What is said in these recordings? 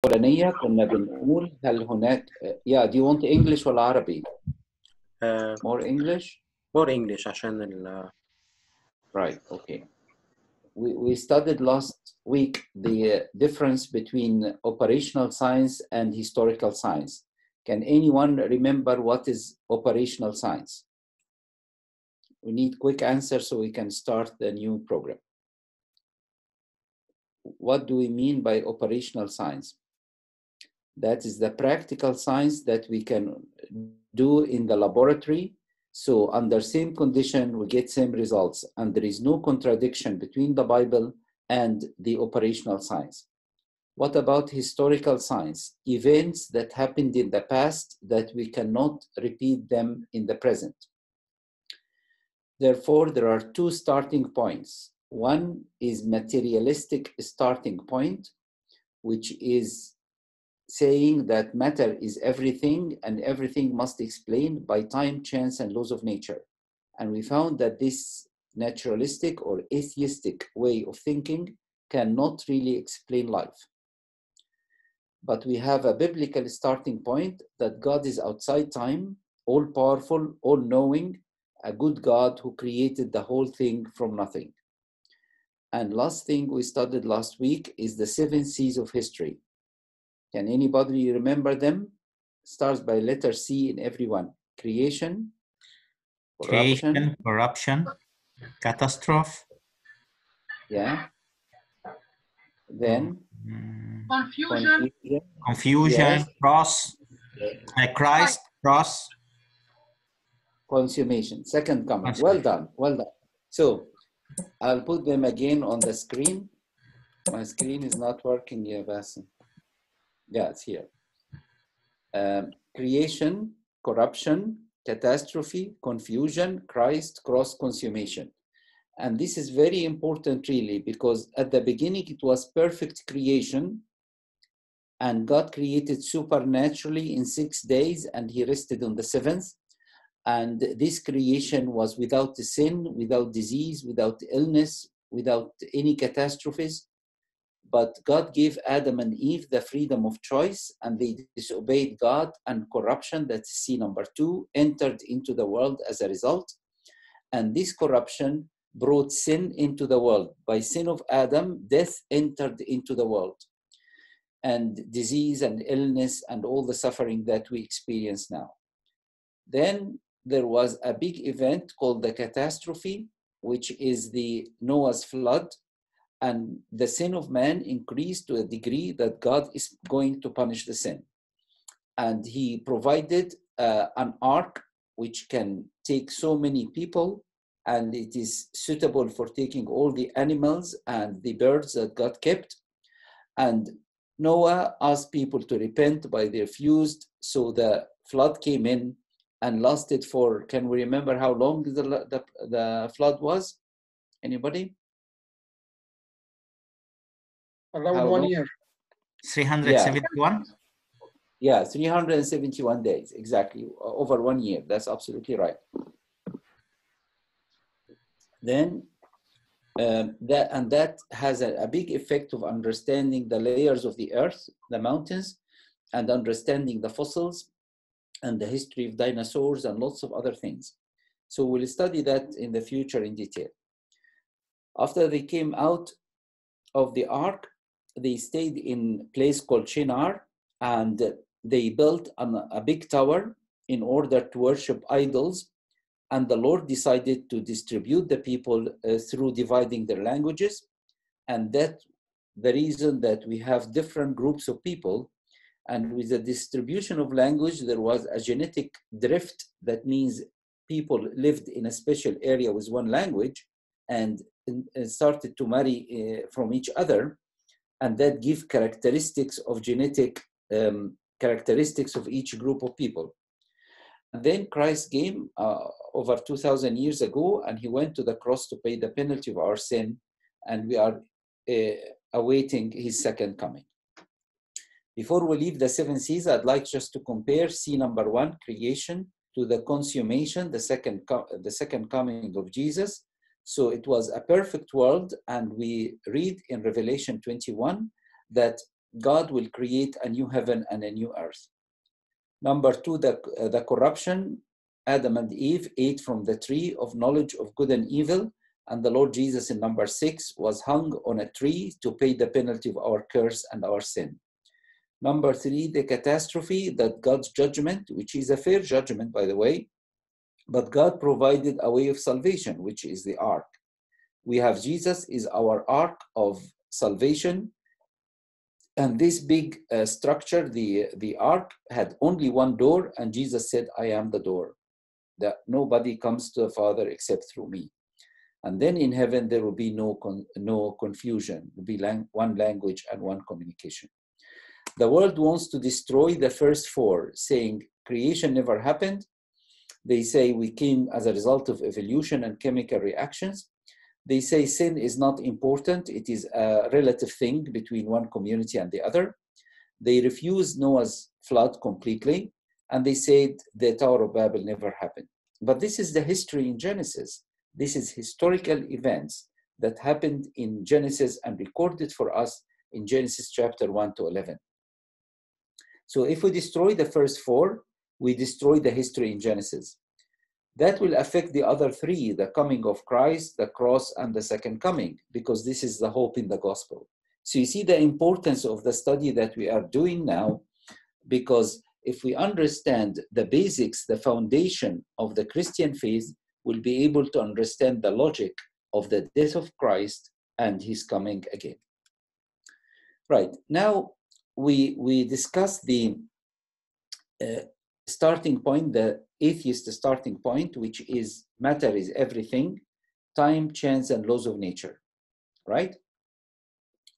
الأولانية كنا بنقول هل هناك do you want English ولا عربي؟ More English? more English عشان Right, okay. We studied last week the difference between operational science and historical science. Can anyone remember what is operational science? We need quick answers so we can start the new program. What do we mean by operational science? That is the practical science that we can do in the laboratory. So under same condition, we get same results, and there is no contradiction between the Bible and the operational science. What about historical science? Events that happened in the past that we cannot repeat them in the present. Therefore, there are two starting points. One is materialistic starting point, which is saying that matter is everything and everything must explain by time, chance, and laws of nature. And we found that this naturalistic or atheistic way of thinking cannot really explain life. But we have a biblical starting point that God is outside time, all-powerful, all-knowing, a good God who created the whole thing from nothing. And last thing we studied last week is the 7 C's of history. Can anybody remember them? Starts by letter C in everyone. Creation, corruption, catastrophe. Yeah. Then confusion, yes. cross, Christ, cross. Consummation, second coming. Well done, well done. So I'll put them again on the screen. My screen is not working here, Basim. Yeah, it's here. Creation, corruption, catastrophe, confusion, Christ, cross, consummation. And this is very important really, because at the beginning it was perfect creation, and God created supernaturally in 6 days, and he rested on the 7th. And this creation was without sin, without disease, without illness, without any catastrophes. But God gave Adam and Eve the freedom of choice, and they disobeyed God, and corruption, that's C number 2, entered into the world as a result. And this corruption brought sin into the world. By sin of Adam, death entered into the world, and disease and illness and all the suffering that we experience now. Then there was a big event called the catastrophe, which is the Noah's flood. And the sin of man increased to a degree that God is going to punish the sin. And he provided an ark which can take so many people, and it is suitable for taking all the animals and the birds that God kept. And Noah asked people to repent, but they refused. So the flood came in and lasted for, can we remember how long the flood was? Anybody? Around 1 year. 371? Yeah, 371 days, exactly, over 1 year. That's absolutely right. Then that has a big effect of understanding the layers of the earth, the mountains, and understanding the fossils and the history of dinosaurs and lots of other things. So we'll study that in the future in detail. After they came out of the ark, they stayed in a place called Shinar, and they built a big tower in order to worship idols. And the Lord decided to distribute the people through dividing their languages. And that's the reason that we have different groups of people. And with the distribution of language, there was a genetic drift. That means people lived in a special area with one language and started to marry from each other. And that gives characteristics of genetic characteristics of each group of people. And then Christ came over 2,000 years ago, and he went to the cross to pay the penalty of our sin, and we are awaiting his second coming. Before we leave the 7 C's, I'd like just to compare C number 1, creation, to the consummation, the second coming of Jesus. So it was a perfect world, and we read in Revelation 21 that God will create a new heaven and a new earth. Number 2, the corruption. Adam and Eve ate from the tree of knowledge of good and evil, and the Lord Jesus in number 6 was hung on a tree to pay the penalty of our curse and our sin. Number 3, the catastrophe, that God's judgment, which is a fair judgment, by the way, but God provided a way of salvation, which is the ark. We have Jesus is our ark of salvation. And this big structure, the ark, had only one door, and Jesus said, I am the door, that nobody comes to the Father except through me. And then in heaven, there will be no confusion. There will be one language and one communication. The world wants to destroy the first 4, saying creation never happened. They say we came as a result of evolution and chemical reactions. They say sin is not important. It is a relative thing between one community and the other. They refuse Noah's flood completely, and they said the Tower of Babel never happened. But this is the history in Genesis. This is historical events that happened in Genesis and recorded for us in Genesis chapter 1 to 11. So if we destroy the first 4, we destroy the history in Genesis. That will affect the other 3, the coming of Christ, the cross, and the second coming, because this is the hope in the gospel. So you see the importance of the study that we are doing now, because if we understand the basics, the foundation of the Christian faith, we'll be able to understand the logic of the death of Christ and his coming again. Right, now we discussed the starting point, the atheist starting point, which is matter is everything, time, chance, and laws of nature, right?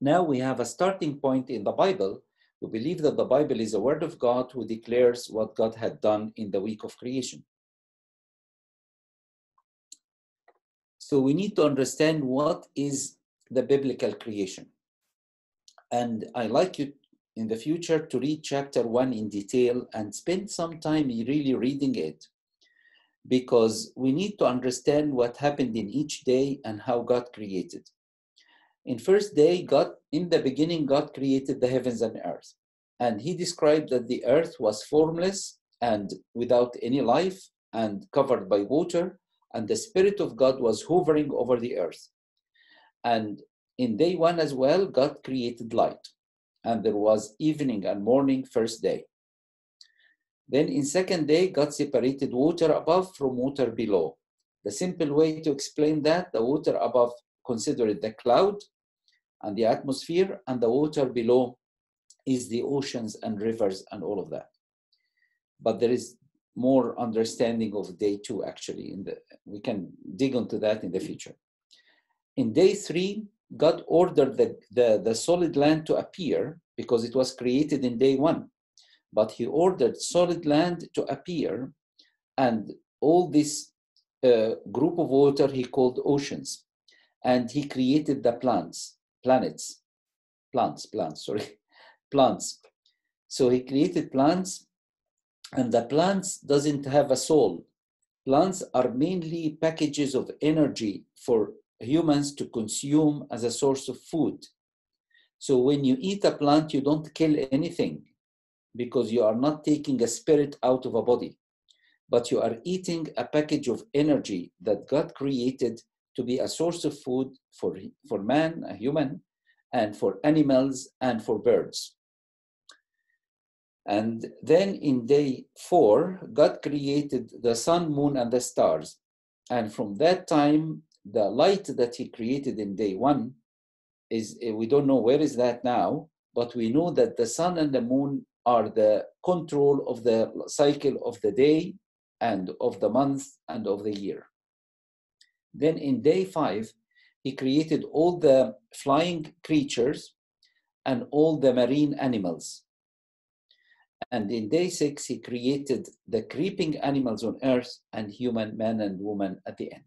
Now we have a starting point in the Bible. We believe that the Bible is a word of God who declares what God had done in the week of creation. So we need to understand what is the biblical creation. And I like you in the future to read chapter 1 in detail and spend some time really reading it, because we need to understand what happened in each day and how God created. In first day, in the beginning, God created the heavens and earth. And he described that the earth was formless and without any life and covered by water, and the Spirit of God was hovering over the earth. And in day 1 as well, God created light. And there was evening and morning first day. Then in second day, God separated water above from water below. The simple way to explain that, the water above considered the cloud and the atmosphere, and the water below is the oceans and rivers and all of that. But there is more understanding of day 2 actually. We can dig into that in the future. In day 3, God ordered the solid land to appear because it was created in day 1. But he ordered solid land to appear, and all this group of water he called oceans. And he created the plants. So he created plants, and the plants doesn't have a soul. Plants are mainly packages of energy for humans to consume as a source of food. So when you eat a plant, you don't kill anything, because you are not taking a spirit out of a body, but you are eating a package of energy that God created to be a source of food for man, a human, and for animals and for birds. And then in day 4, God created the sun, moon, and the stars. And from that time, the light that he created in day 1 is, we don't know where is that now, but we know that the sun and the moon are the control of the cycle of the day and of the month and of the year. Then in day 5, he created all the flying creatures and all the marine animals. And in day 6, he created the creeping animals on earth and human, man and woman at the end.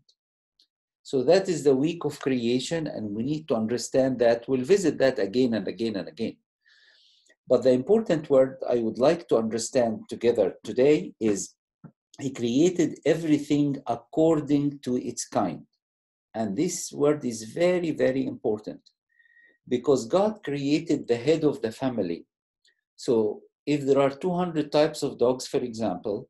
So that is the week of creation, and we need to understand that. We'll visit that again and again and again. But the important word I would like to understand together today is he created everything according to its kind. And this word is very, very important, because God created the head of the family. So if there are 200 types of dogs, for example,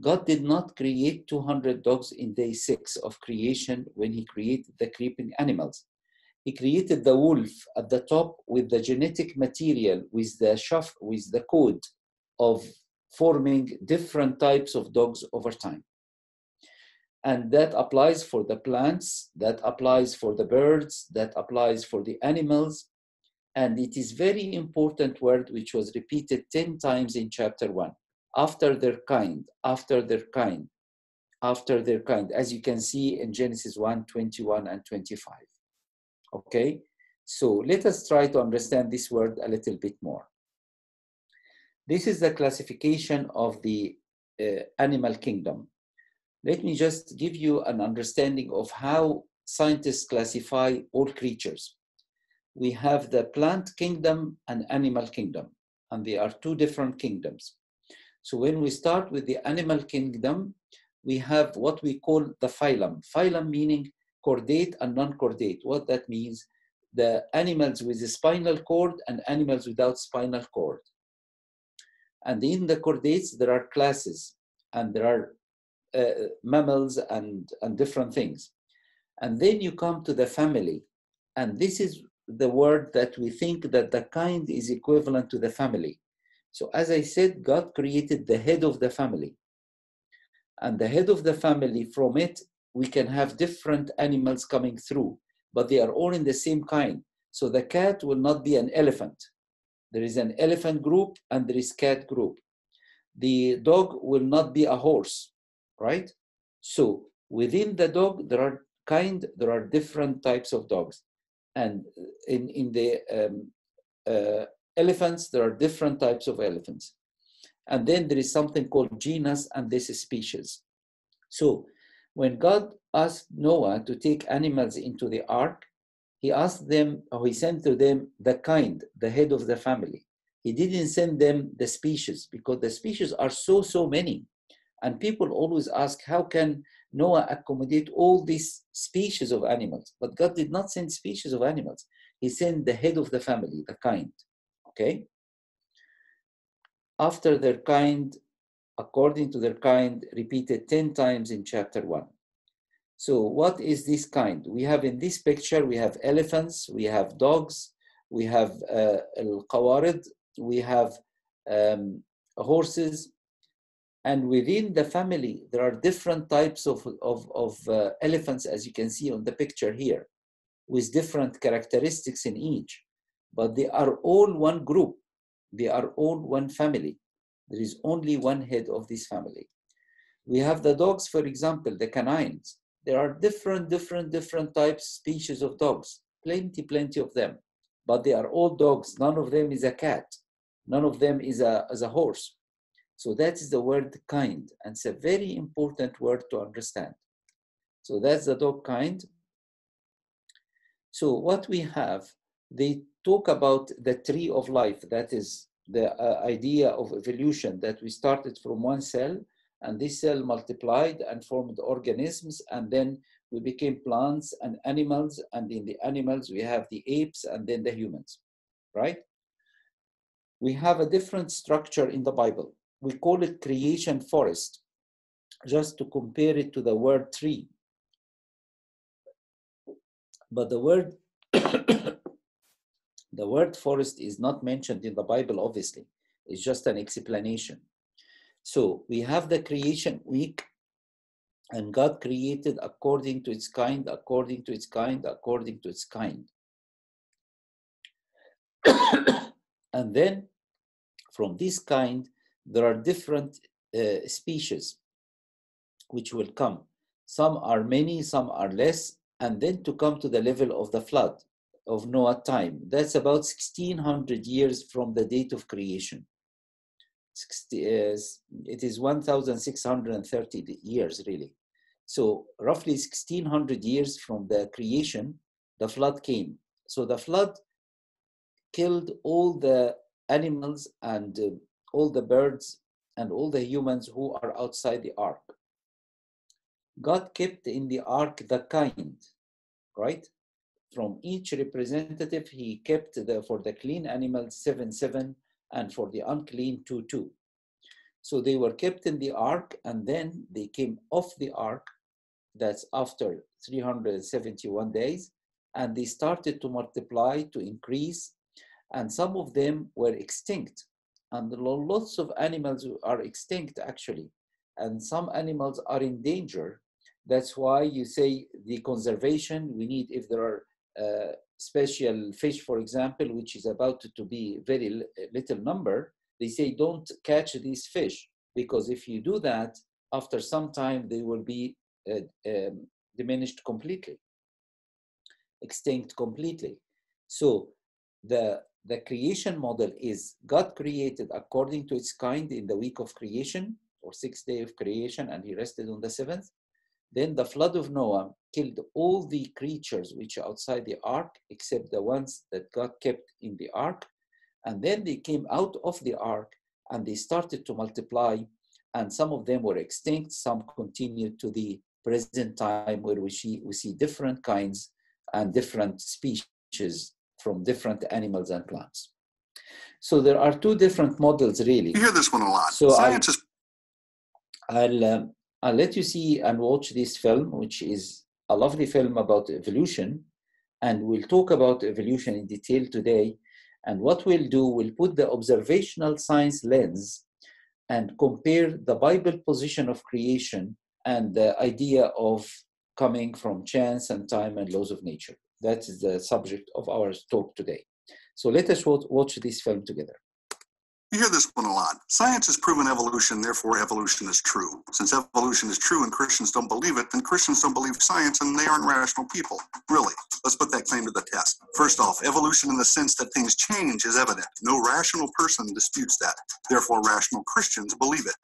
God did not create 200 dogs in day 6 of creation when he created the creeping animals. He created the wolf at the top with the genetic material, with the code of forming different types of dogs over time. And that applies for the plants, that applies for the birds, that applies for the animals. And it is very important word which was repeated 10 times in chapter 1. After their kind, after their kind, after their kind, as you can see in Genesis 1, 21 and 25. Okay, so let us try to understand this word a little bit more. This is the classification of the animal kingdom. Let me just give you an understanding of how scientists classify all creatures. We have the plant kingdom and animal kingdom, and they are two different kingdoms. So when we start with the animal kingdom, we have what we call the phylum. Phylum meaning chordate and non-chordate. What that means, the animals with a spinal cord and animals without spinal cord. And in the chordates, there are classes, and there are mammals and different things. And then you come to the family, and this is the word that we think that the kind is equivalent to the family. So as I said, God created the head of the family. And the head of the family, from it, we can have different animals coming through, but they are all in the same kind. So the cat will not be an elephant. There is an elephant group and there is cat group. The dog will not be a horse, right? So within the dog, there are different types of dogs. And in the elephants, there are different types of elephants. And then there is something called genus, and this is species. So when God asked Noah to take animals into the ark, he asked them, or he sent to them the kind, the head of the family. He didn't send them the species, because the species are so many. And people always ask, how can Noah accommodate all these species of animals? But God did not send species of animals. He sent the head of the family, the kind, okay? After their kind, according to their kind, repeated 10 times in chapter 1. So what is this kind? We have in this picture, we have elephants, we have dogs, we have al-qawarid, we have horses, and within the family, there are different types of elephants, as you can see on the picture here, with different characteristics in each, but they are all one group. They are all one family. There is only one head of this family. We have the dogs, for example, the canines. There are different types, species of dogs, plenty of them, but they are all dogs. None of them is a cat. None of them is a horse. So that is the word kind, and it's a very important word to understand. So that's the dog kind. So what we have, they talk about the tree of life. That is the idea of evolution, that we started from one cell, and this cell multiplied and formed organisms, and then we became plants and animals, and in the animals we have the apes and then the humans, right? We have a different structure in the Bible. We call it creation forest, just to compare it to the word tree. But the word the word forest is not mentioned in the Bible, obviously. It's just an explanation. So we have the creation week, and God created according to its kind, according to its kind, according to its kind. And then from this kind, there are different species which will come. Some are many, some are less, and then to come to the level of the flood of Noah time. That's about 1600 years from the date of creation. It is 1630 years, really. So roughly 1600 years from the creation, the flood came. So the flood killed all the animals and all the birds and all the humans who are outside the ark. God kept in the ark the kind, right? from each representative, he kept for the clean animals 7, 7, and for the unclean 2, 2. So they were kept in the ark, and then they came off the ark. That's after 371 days, and they started to multiply, to increase, and some of them were extinct. And lots of animals are extinct, actually, and some animals are in danger. That's why you say the conservation, we need, if there are special fish, for example, which is about to be very little number, they say don't catch these fish, because if you do that, after some time, they will be diminished completely, extinct completely. So the creation model is God created according to its kind in the week of creation, or 6th day of creation, and he rested on the 7th. Then the flood of Noah killed all the creatures which are outside the ark, except the ones that God kept in the ark. And then they came out of the ark and they started to multiply, and some of them were extinct, some continued to the present time, where we see different kinds and different species from different animals and plants. So there are two different models, really. You hear this one a lot. So Science is... I'll let you see and watch this film, which is a lovely film about evolution. And we'll talk about evolution in detail today. And what we'll do, we'll put the observational science lens and compare the Bible position of creation and the idea of coming from chance and time and laws of nature. That is the subject of our talk today. So let us watch this film together. You hear this one a lot. Science has proven evolution, therefore evolution is true. Since evolution is true and Christians don't believe it, then Christians don't believe science and they aren't rational people. Really, let's put that claim to the test. First off, evolution in the sense that things change is evident. No rational person disputes that. Therefore, rational Christians believe it.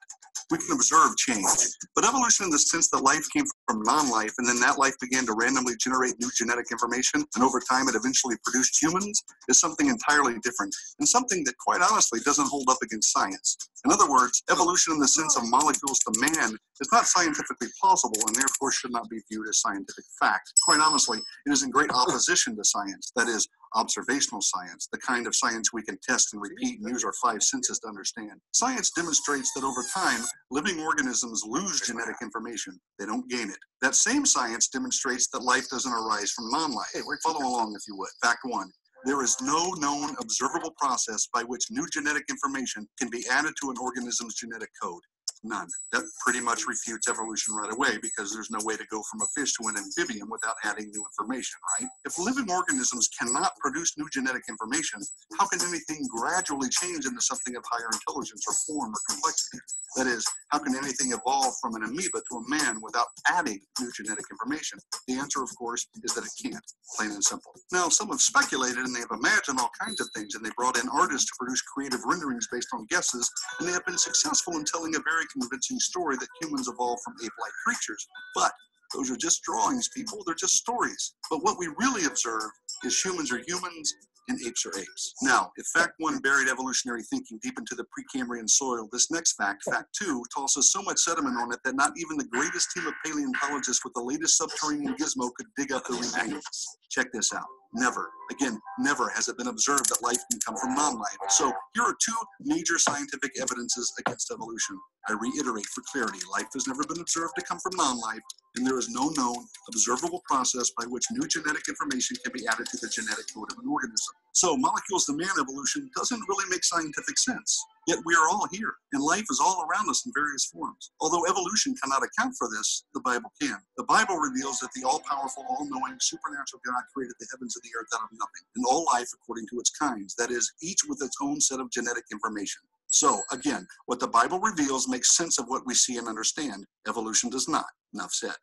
We can observe change. But evolution in the sense that life came from non-life and then that life began to randomly generate new genetic information and over time it eventually produced humans is something entirely different and something that quite honestly doesn't hold up against science. In other words, evolution in the sense of molecules to man is not scientifically plausible and therefore should not be viewed as scientific fact. Quite honestly, it is in great opposition to science, that is, observational science, the kind of science we can test and repeat and use our 5 senses to understand. Science demonstrates that over time, living organisms lose genetic information. They don't gain it. That same science demonstrates that life doesn't arise from non-life. Hey, follow along if you would. Fact 1. There is no known observable process by which new genetic information can be added to an organism's genetic code. None. That pretty much refutes evolution right away because there's no way to go from a fish to an amphibian without adding new information, right? If living organisms cannot produce new genetic information, how can anything gradually change into something of higher intelligence or form or complexity? That is, how can anything evolve from an amoeba to a man without adding new genetic information? The answer, of course, is that it can't, plain and simple. Now, some have speculated and they have imagined all kinds of things and they brought in artists to produce creative renderings based on guesses, and they have been successful in telling a very convincing story that humans evolved from ape-like creatures. But those are just drawings, people. They're just stories. But what we really observe is humans are humans and apes are apes. Now, if fact 1 buried evolutionary thinking deep into the Precambrian soil, this next fact, fact 2, tosses so much sediment on it that not even the greatest team of paleontologists with the latest subterranean gizmo could dig up the remains. Check this out. Never, again, never has it been observed that life can come from non-life. So here are 2 major scientific evidences against evolution. I reiterate for clarity, life has never been observed to come from non-life, and there is no known observable process by which new genetic information can be added to the genetic code of an organism. So molecules to man evolution doesn't really make scientific sense. Yet we are all here, and life is all around us in various forms. Although evolution cannot account for this, the Bible can. The Bible reveals that the all-powerful, all-knowing, supernatural God created the heavens and the earth out of nothing, and all life according to its kinds, that is, each with its own set of genetic information. So, again, what the Bible reveals makes sense of what we see and understand. Evolution does not. Enough said.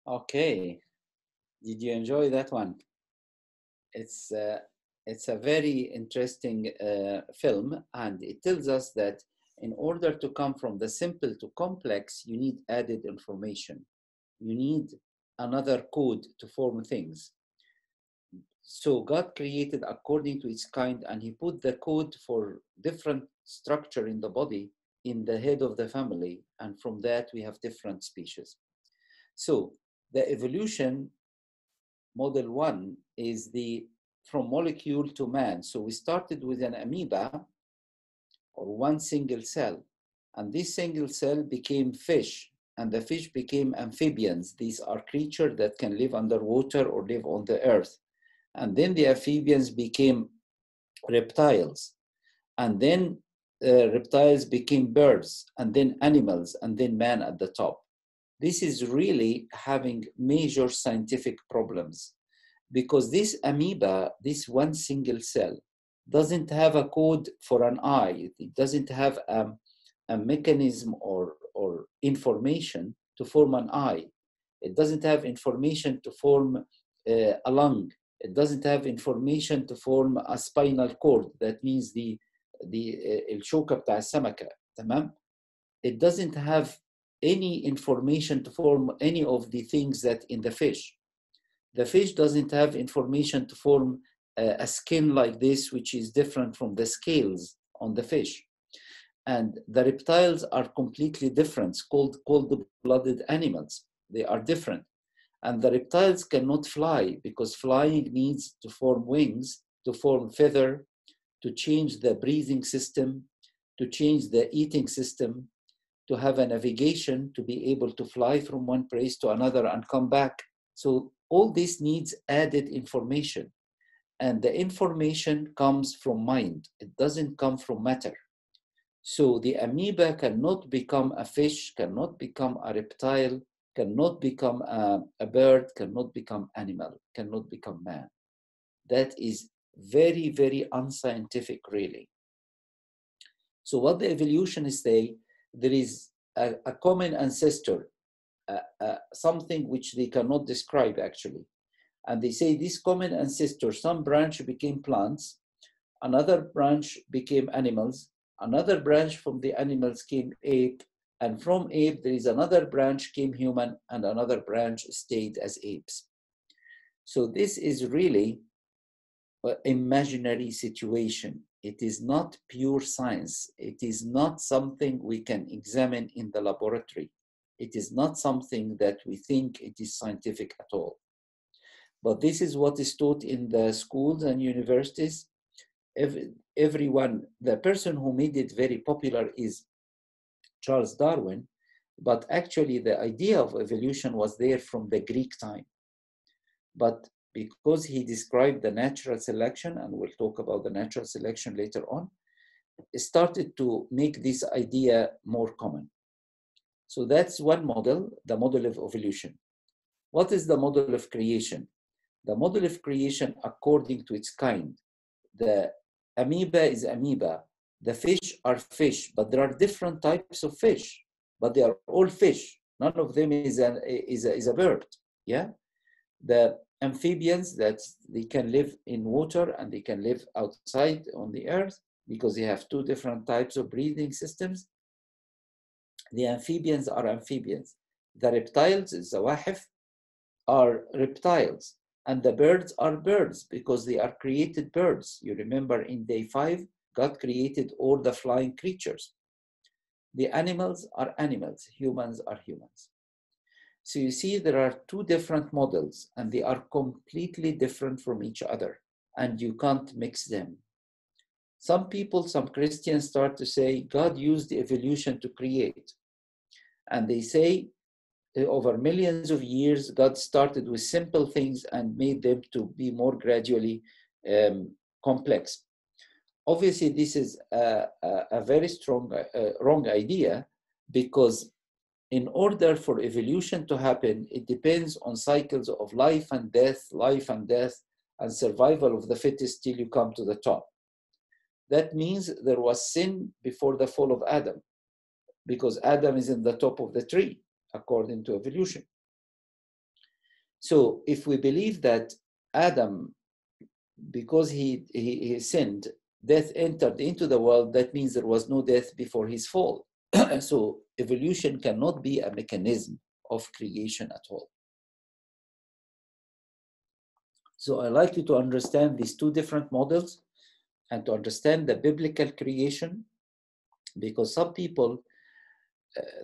Okay. Did you enjoy that one? It's a very interesting film, and it tells us that in order to come from the simple to complex, you need added information. You need another code to form things. So God created according to its kind, and he put the code for different structure in the body in the head of the family, and from that we have different species. So the evolution Model 1 is from molecule to man. So we started with an amoeba, or one single cell, and this single cell became fish, and the fish became amphibians. These are creatures that can live underwater or live on the earth. And then the amphibians became reptiles, and then reptiles became birds, and then animals, and then man at the top. This is really having major scientific problems, because this amoeba, this one single cell, doesn't have a code for an eye. It doesn't have a mechanism or information to form an eye. It doesn't have information to form a lung. It doesn't have information to form a spinal cord. That means the الشوكة بتاع السمكة. تمام? It doesn't have any information to form any of the things that in the fish. The fish doesn't have information to form a skin like this, which is different from the scales on the fish. And the reptiles are completely different, cold-blooded animals. They are different. And the reptiles cannot fly, because flying needs to form wings, to form feather, to change the breathing system, to change the eating system, to have a navigation, to be able to fly from one place to another and come back. So all this needs added information. And the information comes from mind. It doesn't come from matter. So the amoeba cannot become a fish, cannot become a reptile, cannot become a bird, cannot become animal, cannot become man. That is very, very unscientific, really. So what the evolutionists say, there is a common ancestor, something which they cannot describe actually. And they say this common ancestor, some branch became plants, another branch became animals, another branch from the animals came ape, and from ape there is another branch came human, and another branch stayed as apes. So this is really an imaginary situation. It is not pure science. It is not something we can examine in the laboratory. It is not something that we think it is scientific at all. But this is what is taught in the schools and universities. Everyone, the person who made it very popular is Charles Darwin, but actually the idea of evolution was there from the Greek time. But because he described the natural selection, and we'll talk about the natural selection later on, it started to make this idea more common. So that's one model, the model of evolution. What is the model of creation? The model of creation according to its kind. The amoeba is amoeba. The fish are fish, but there are different types of fish, but they are all fish. None of them is a bird, yeah? The amphibians, that they can live in water and they can live outside on the earth because they have two different types of breathing systems. The amphibians are amphibians. The reptiles, the zawahif, are reptiles. And the birds are birds because they are created birds. You remember in day 5, God created all the flying creatures. The animals are animals, humans are humans. So you see there are two different models and they are completely different from each other and you can't mix them. Some people, some Christians start to say God used evolution to create. And they say over millions of years, God started with simple things and made them to be more gradually complex. Obviously, this is a very strong, wrong idea, because in order for evolution to happen, it depends on cycles of life and death, and survival of the fittest till you come to the top. That means there was sin before the fall of Adam, because Adam is in the top of the tree, according to evolution. So if we believe that Adam, because he sinned, death entered into the world, that means there was no death before his fall. So evolution cannot be a mechanism of creation at all. So I'd like you to understand these two different models and to understand the biblical creation, because some people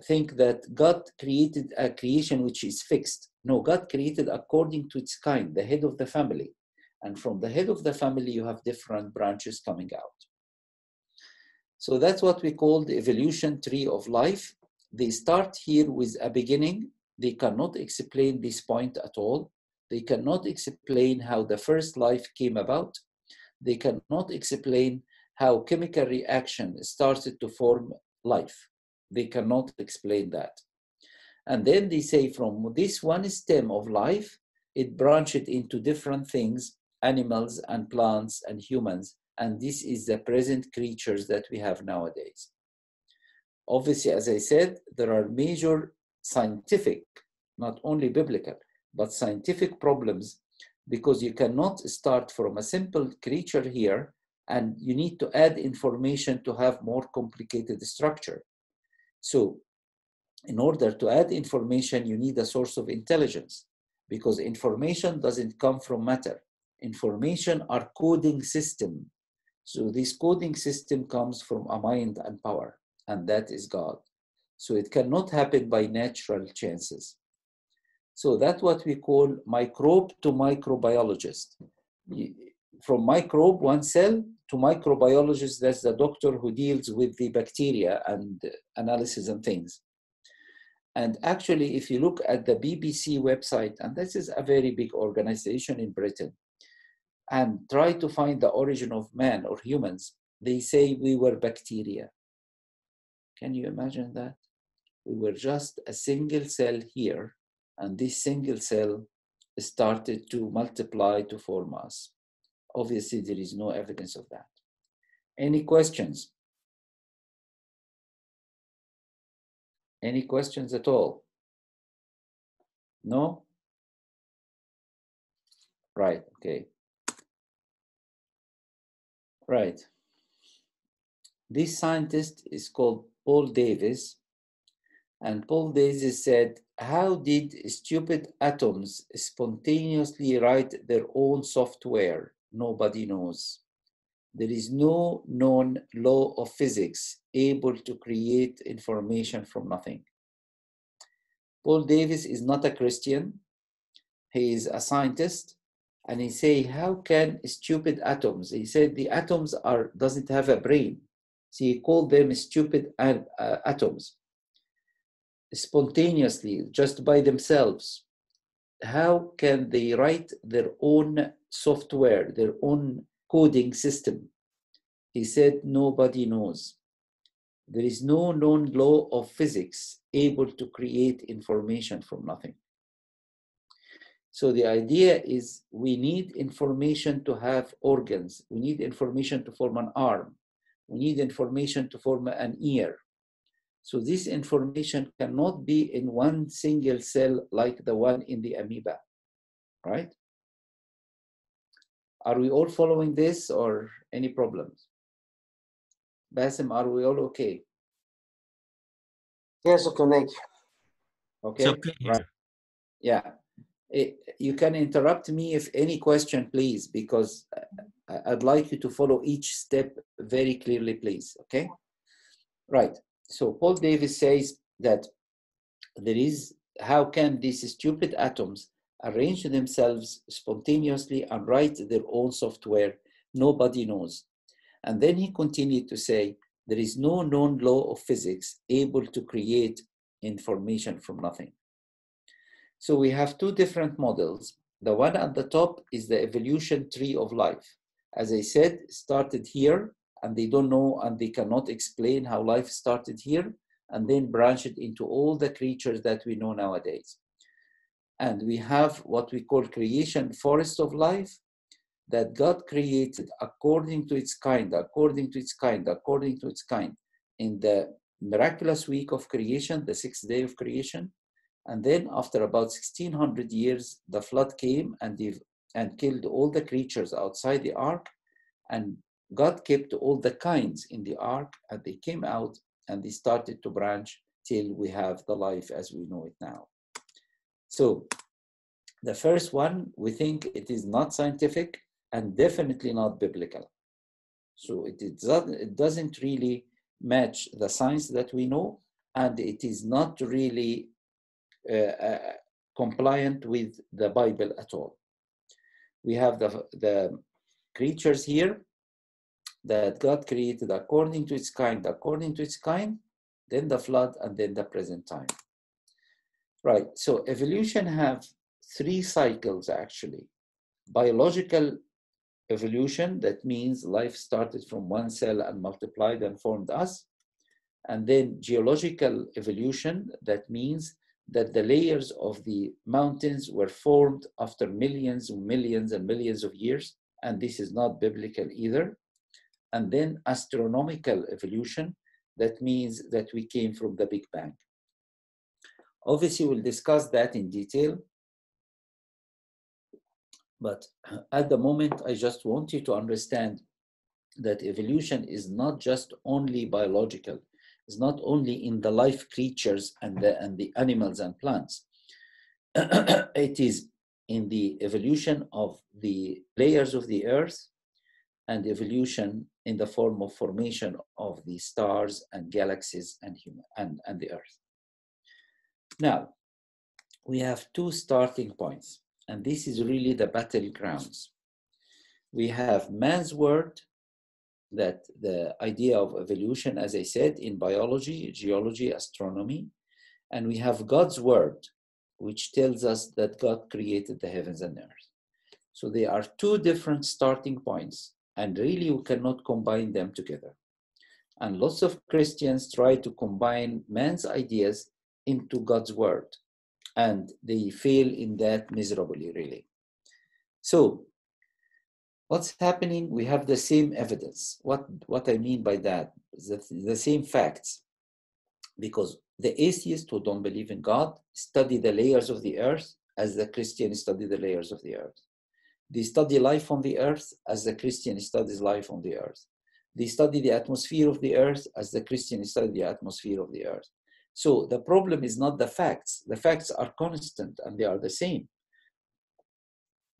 think that God created a creation which is fixed. No, God created according to its kind, the head of the family. And from the head of the family, you have different branches coming out. So that's what we call the evolution tree of life. They start here with a beginning. They cannot explain this point at all. They cannot explain how the first life came about. They cannot explain how chemical reaction started to form life. They cannot explain that. And then they say from this one stem of life, it branched into different things, animals and plants and humans. And this is the present creatures that we have nowadays. Obviously, as I said, there are major scientific, not only biblical, but scientific problems, because you cannot start from a simple creature here and you need to add information to have more complicated structure. So in order to add information, you need a source of intelligence, because information doesn't come from matter. Information are coding system. So this coding system comes from a mind and power, and that is God. So it cannot happen by natural chances. So that's what we call microbe to microbiologist. From microbe, one cell, to microbiologist, that's the doctor who deals with the bacteria and analysis and things. And actually, if you look at the BBC website, and this is a very big organization in Britain, and try to find the origin of man or humans, they say we were bacteria. Can you imagine that? We were just a single cell here, and this single cell started to multiply to form us. Obviously, there is no evidence of that. Any questions? Any questions at all? No? Right, okay. Right. This scientist is called Paul Davies, and Paul Davies said, how did stupid atoms spontaneously write their own software? Nobody knows. There is no known law of physics able to create information from nothing. Paul Davies is not a Christian. He is a scientist. And he say, how can stupid atoms? He said the atoms doesn't have a brain. So he called them stupid atoms. Spontaneously, just by themselves. How can they write their own software, their own coding system? He said, nobody knows. There is no known law of physics able to create information from nothing. So the idea is we need information to have organs. We need information to form an arm. We need information to form an ear. So this information cannot be in one single cell like the one in the amoeba, right? Are we all following this or any problems? Basim, are we all okay? Yes, okay, thank you. Okay, okay. Right. Yeah. You can interrupt me if any question, please, because I'd like you to follow each step very clearly, please, okay? Right, so Paul Davies says that how can these stupid atoms arrange themselves spontaneously and write their own software? Nobody knows. And then he continued to say, there is no known law of physics able to create information from nothing. So we have two different models. The one at the top is the evolution tree of life. As I said, started here, and they don't know and they cannot explain how life started here, and then branched into all the creatures that we know nowadays. And we have what we call creation forest of life, that God created according to its kind, according to its kind, according to its kind, in the miraculous week of creation, the 6th day of creation. And then after about 1600 years, the flood came and killed all the creatures outside the ark. And God kept all the kinds in the ark, and they came out and they started to branch till we have the life as we know it now. So the first one, we think it is not scientific and definitely not biblical. So it doesn't really match the science that we know, and it is not really compliant with the Bible at all. We have the creatures here that God created according to its kind, then the flood, and then the present time. Right, so evolution have 3 cycles actually. Biological evolution, that means life started from one cell and multiplied and formed us. And then geological evolution, that means that the layers of the mountains were formed after millions and millions and millions of years, and this is not biblical either. And then astronomical evolution, that means that we came from the Big Bang. Obviously, we'll discuss that in detail, but at the moment, I just want you to understand that evolution is not just only biological. It's not only in the life creatures and the animals and plants. It is in the evolution of the layers of the earth and evolution in the form of formation of the stars and galaxies and the earth. Now, we have 2 starting points, and this is really the battlegrounds. We have man's word, that the idea of evolution, as I said, in biology, geology, astronomy, and we have God's word, which tells us that God created the heavens and earth. So they are 2 different starting points, and really we cannot combine them together. And lots of Christians try to combine man's ideas into God's word, and they fail in that miserably, really. So what's happening? We have the same evidence. What I mean by that is that the same facts, because the atheists who don't believe in God study the layers of the earth as the Christians study the layers of the earth. They study life on the earth as the Christian studies life on the earth. They study the atmosphere of the earth as the Christian study the atmosphere of the earth. So the problem is not the facts. The facts are constant and they are the same.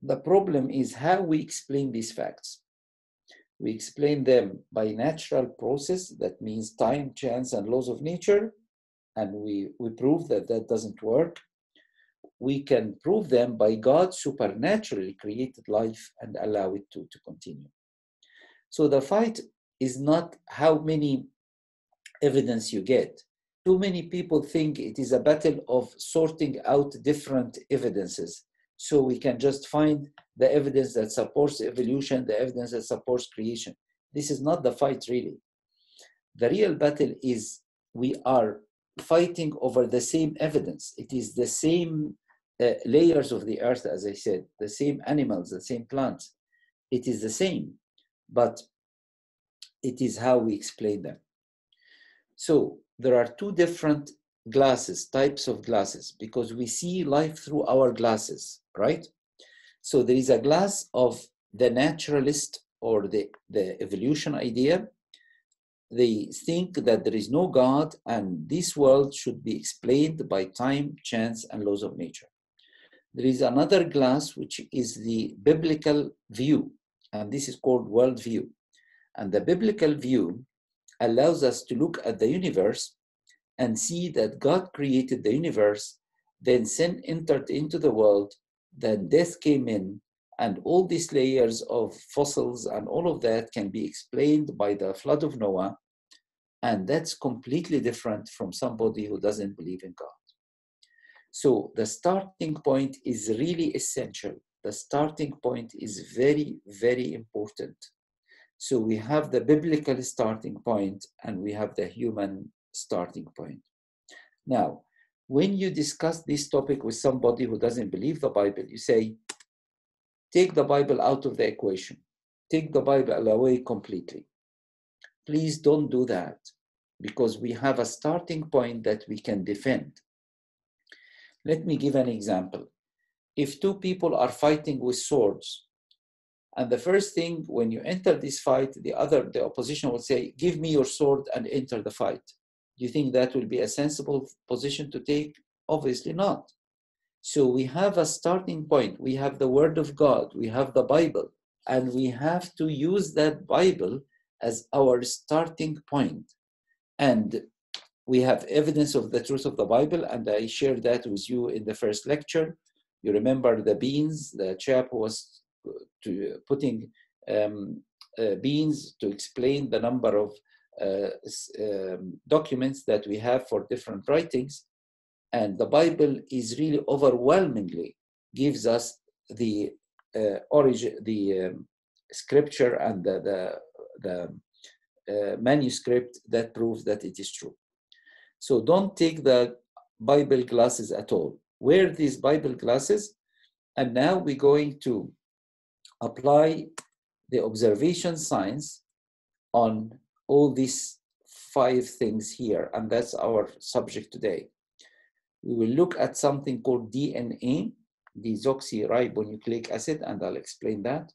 The problem is how we explain these facts. We explain them by natural process, that means time, chance, and laws of nature, and we prove that that doesn't work. We can prove them by God supernaturally created life and allow it to continue. So the fight is not how many evidence you get. Too many people think it is a battle of sorting out different evidences. So we can just find the evidence that supports evolution, the evidence that supports creation. This is not the fight, really. The real battle is we are fighting over the same evidence. It is the same layers of the earth, as I said, the same animals, the same plants. It is the same, but it is how we explain them. So there are 2 different glasses, types of glasses, because we see life through our glasses, right? So there is a glass of the naturalist or the evolution idea. They think that there is no God and this world should be explained by time, chance, and laws of nature. There is another glass, which is the biblical view, and this is called worldview. And the biblical view allows us to look at the universe and see that God created the universe, then sin entered into the world, then death came in, and all these layers of fossils and all of that can be explained by the flood of Noah, and that's completely different from somebody who doesn't believe in God. So the starting point is really essential. The starting point is very, very important. So we have the biblical starting point and we have the human starting point. Now, when you discuss this topic with somebody who doesn't believe the Bible, you say, take the Bible out of the equation. Take the Bible away completely. Please don't do that, because we have a starting point that we can defend. Let me give an example. If 2 people are fighting with swords, and the first thing when you enter this fight, the opposition will say, give me your sword and enter the fight. Do you think that will be a sensible position to take? Obviously not. So we have a starting point. We have the Word of God. We have the Bible. And we have to use that Bible as our starting point. And we have evidence of the truth of the Bible, and I shared that with you in the first lecture. You remember the beans, the chap was putting beans to explain the number of documents that we have for different writings. And the Bible is really overwhelmingly gives us the origin, the scripture and the manuscript that proves that it is true. So don't take the Bible glasses at all. Wear these Bible glasses, and now we're going to apply the observation science on all these 5 things here, and that's our subject today. We will look at something called DNA, desoxyribonucleic acid, and I'll explain that.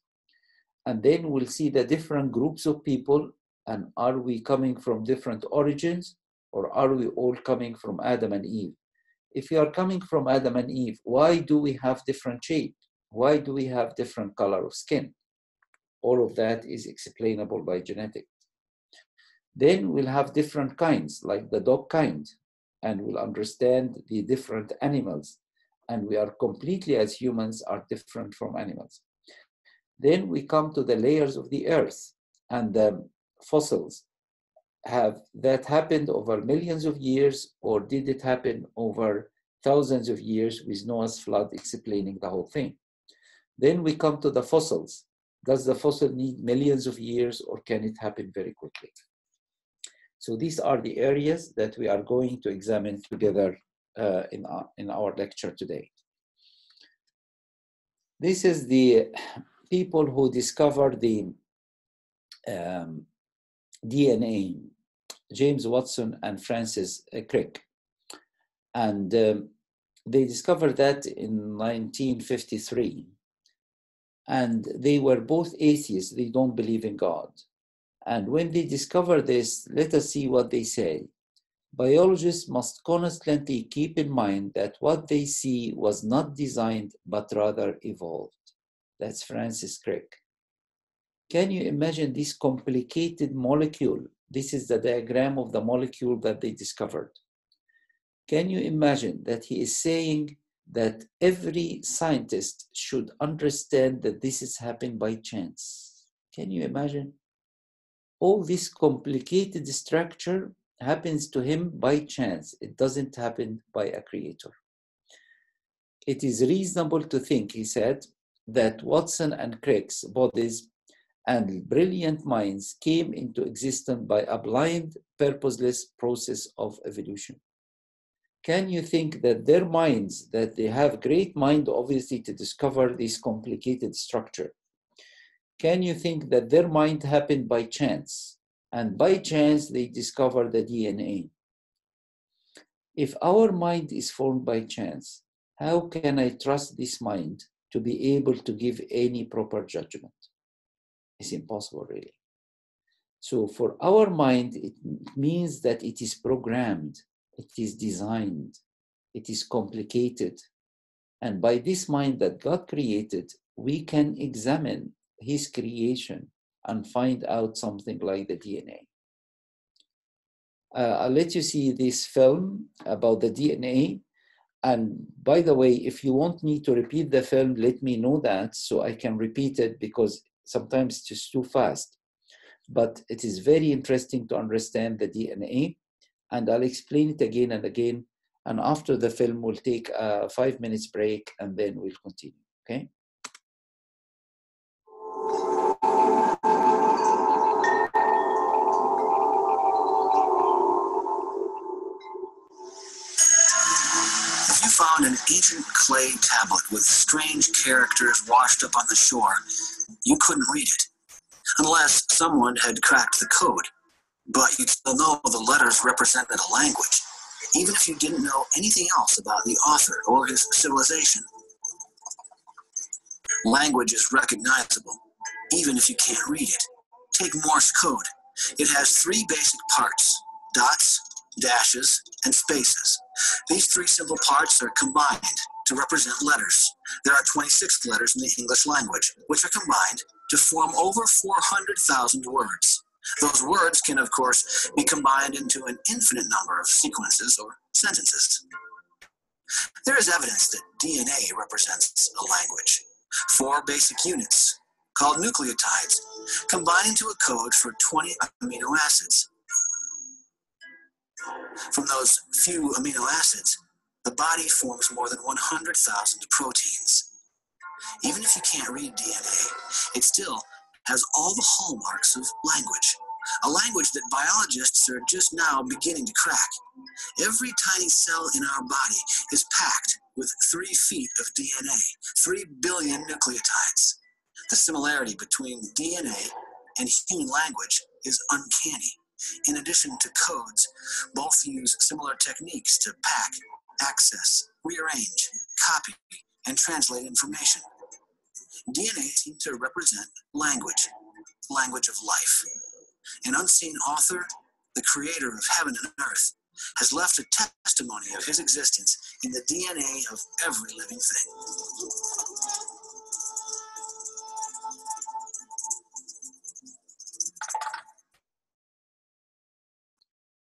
And then we'll see the different groups of people, and are we coming from different origins, or are we all coming from Adam and Eve? If we are coming from Adam and Eve, why do we have different shape? Why do we have different color of skin? All of that is explainable by genetics. Then we'll have different kinds, like the dog kind, and we'll understand the different animals. And we are completely, as humans, are different from animals. Then we come to the layers of the earth, and the fossils. Have that happened over millions of years, or did it happen over thousands of years with Noah's flood explaining the whole thing? Then we come to the fossils. Does the fossil need millions of years, or can it happen very quickly? So these are the areas that we are going to examine together in our lecture today. This is the people who discovered the DNA, James Watson and Francis Crick. And they discovered that in 1953. And they were both atheists, they don't believe in God. And when they discovered this, let us see what they say. Biologists must constantly keep in mind that what they see was not designed, but rather evolved. That's Francis Crick. Can you imagine this complicated molecule? This is the diagram of the molecule that they discovered. Can you imagine that he is saying that every scientist should understand that this is happening by chance? Can you imagine? All this complicated structure happens to him by chance. It doesn't happen by a creator. It is reasonable to think, he said, that Watson and Crick's bodies and brilliant minds came into existence by a blind, purposeless process of evolution. Can you think that their minds, that they have great mind, obviously, to discover this complicated structure? Can you think that their mind happened by chance? And by chance, they discover the DNA. If our mind is formed by chance, how can I trust this mind to be able to give any proper judgment? It's impossible, really. So for our mind, it means that it is programmed, it is designed, it is complicated. And by this mind that God created, we can examine his creation and find out something like the DNA. I'll let you see this film about the DNA. And by the way, if you want me to repeat the film, let me know that so I can repeat it, because sometimes it's just too fast. But it is very interesting to understand the DNA, and I'll explain it again and again. And after the film, we'll take a 5 minutes break, and then we'll continue, okay? If you found an ancient clay tablet with strange characters washed up on the shore, you couldn't read it, unless someone had cracked the code. But you'd still know the letters represented a language, even if you didn't know anything else about the author or his civilization. Language is recognizable, even if you can't read it. Take Morse code. It has 3 basic parts: dots, dashes, and spaces. These 3 simple parts are combined to represent letters. There are 26 letters in the English language, which are combined to form over 400,000 words. Those words can, of course, be combined into an infinite number of sequences or sentences. There is evidence that DNA represents a language. 4 basic units, called nucleotides, combine into a code for 20 amino acids. From those few amino acids, the body forms more than 100,000 proteins. Even if you can't read DNA, it still has all the hallmarks of language, a language that biologists are just now beginning to crack. Every tiny cell in our body is packed with 3 feet of DNA, 3 billion nucleotides. The similarity between DNA and human language is uncanny. In addition to codes, both use similar techniques to pack, access, rearrange, copy, and translate information. DNA seems to represent language, language of life. An unseen author, the creator of heaven and earth, has left a testimony of his existence in the DNA of every living thing.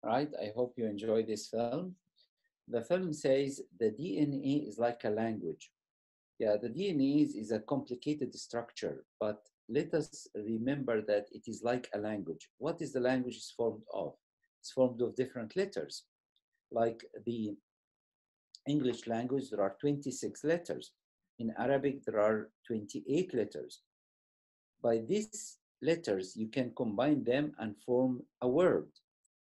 Right, I hope you enjoy this film. The film says the DNA is like a language. Yeah, the DNA is a complicated structure, but let us remember that it is like a language. What is the language is formed of? It's formed of different letters. Like the English language, there are 26 letters. In Arabic, there are 28 letters. By these letters, you can combine them and form a word.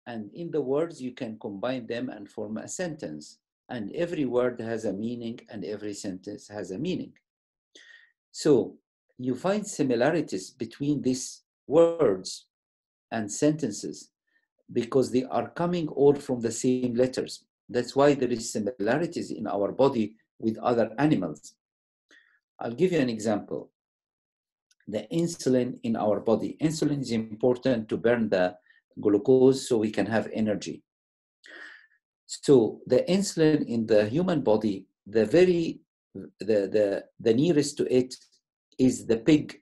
And in the words, you can combine them and form a sentence. And every word has a meaning and every sentence has a meaning. So you find similarities between these words and sentences because they are coming all from the same letters. That's why there is similarities in our body with other animals. I'll give you an example. The insulin in our body. Insulin is important to burn the glucose so we can have energy. So the insulin in the human body, the nearest to it is the pig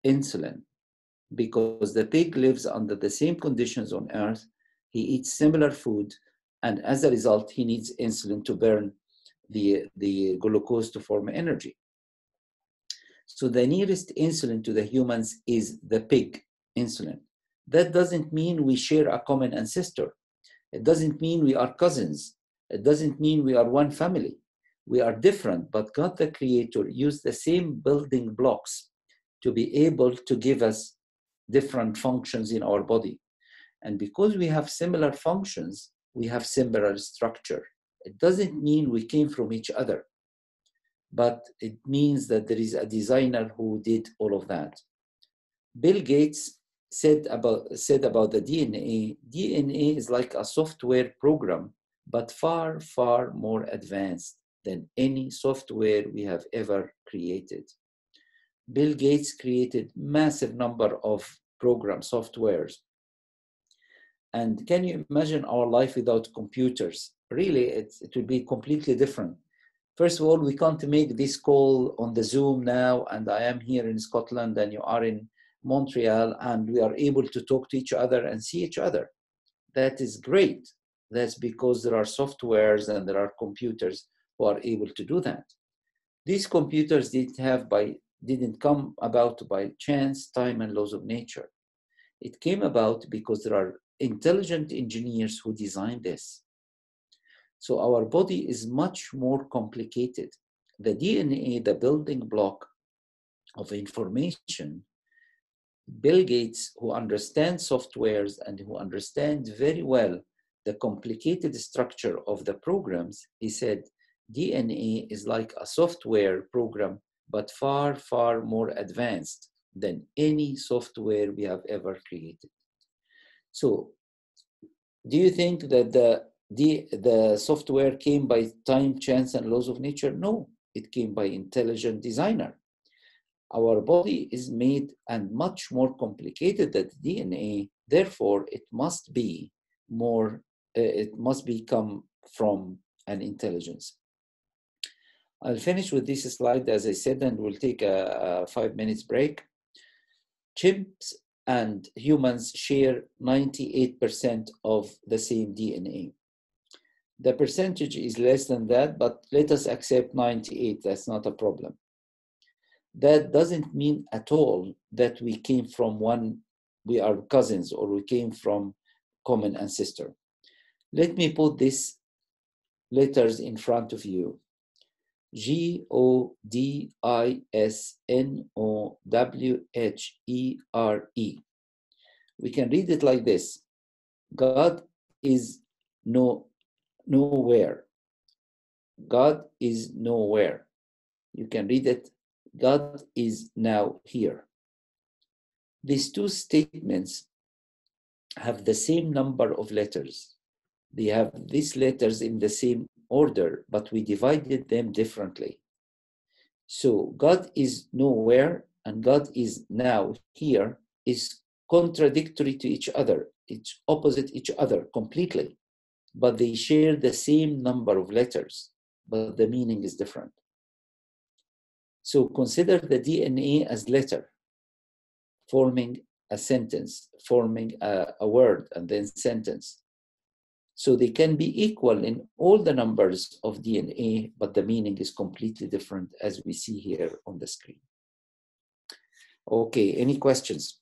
insulin, because the pig lives under the same conditions on earth. He eats similar food, and as a result, he needs insulin to burn the glucose to form energy. So the nearest insulin to the humans is the pig insulin. That doesn't mean we share a common ancestor. It doesn't mean we are cousins. It doesn't mean we are one family. We are different, but God the Creator used the same building blocks to be able to give us different functions in our body. And because we have similar functions, we have similar structure. It doesn't mean we came from each other, but it means that there is a designer who did all of that. Bill Gates said about the DNA is like a software program, but far, far more advanced than any software we have ever created. Bill Gates created massive number of program softwares. And can you imagine our life without computers? Really, it would be completely different. First of all, we can't make this call on the Zoom now, and I am here in Scotland and you are in Montreal, and we are able to talk to each other and see each other. That is great. That's because there are softwares and there are computers who are able to do that. These computers didn't come about by chance, time, and laws of nature. It came about because there are intelligent engineers who designed this. So our body is much more complicated. The DNA, the building block of information, Bill Gates, who understands softwares and who understands very well the complicated structure of the programs, he said, DNA is like a software program, but far, far more advanced than any software we have ever created. So, do you think that the software came by time, chance, and laws of nature? No, it came by intelligent designer. Our body is made and much more complicated than DNA. Therefore, it must be more. It must come from an intelligence. I'll finish with this slide, as I said, and we'll take a 5 minutes break. Chimps and humans share 98% of the same DNA. The percentage is less than that, but let us accept 98, that's not a problem. That doesn't mean at all that we came from we are cousins, or we came from common ancestor. Let me put these letters in front of you. Godisnowhere. We can read it like this. God is nowhere. God is nowhere. You can read it. God is now here. These two statements have the same number of letters. They have these letters in the same order, but we divided them differently. So God is nowhere and God is now here is contradictory to each other. It's opposite each other completely, but they share the same number of letters, but the meaning is different. So consider the DNA as letter, forming a sentence, forming a word and then sentence. So they can be equal in all the numbers of DNA, but the meaning is completely different, as we see here on the screen. Okay, any questions?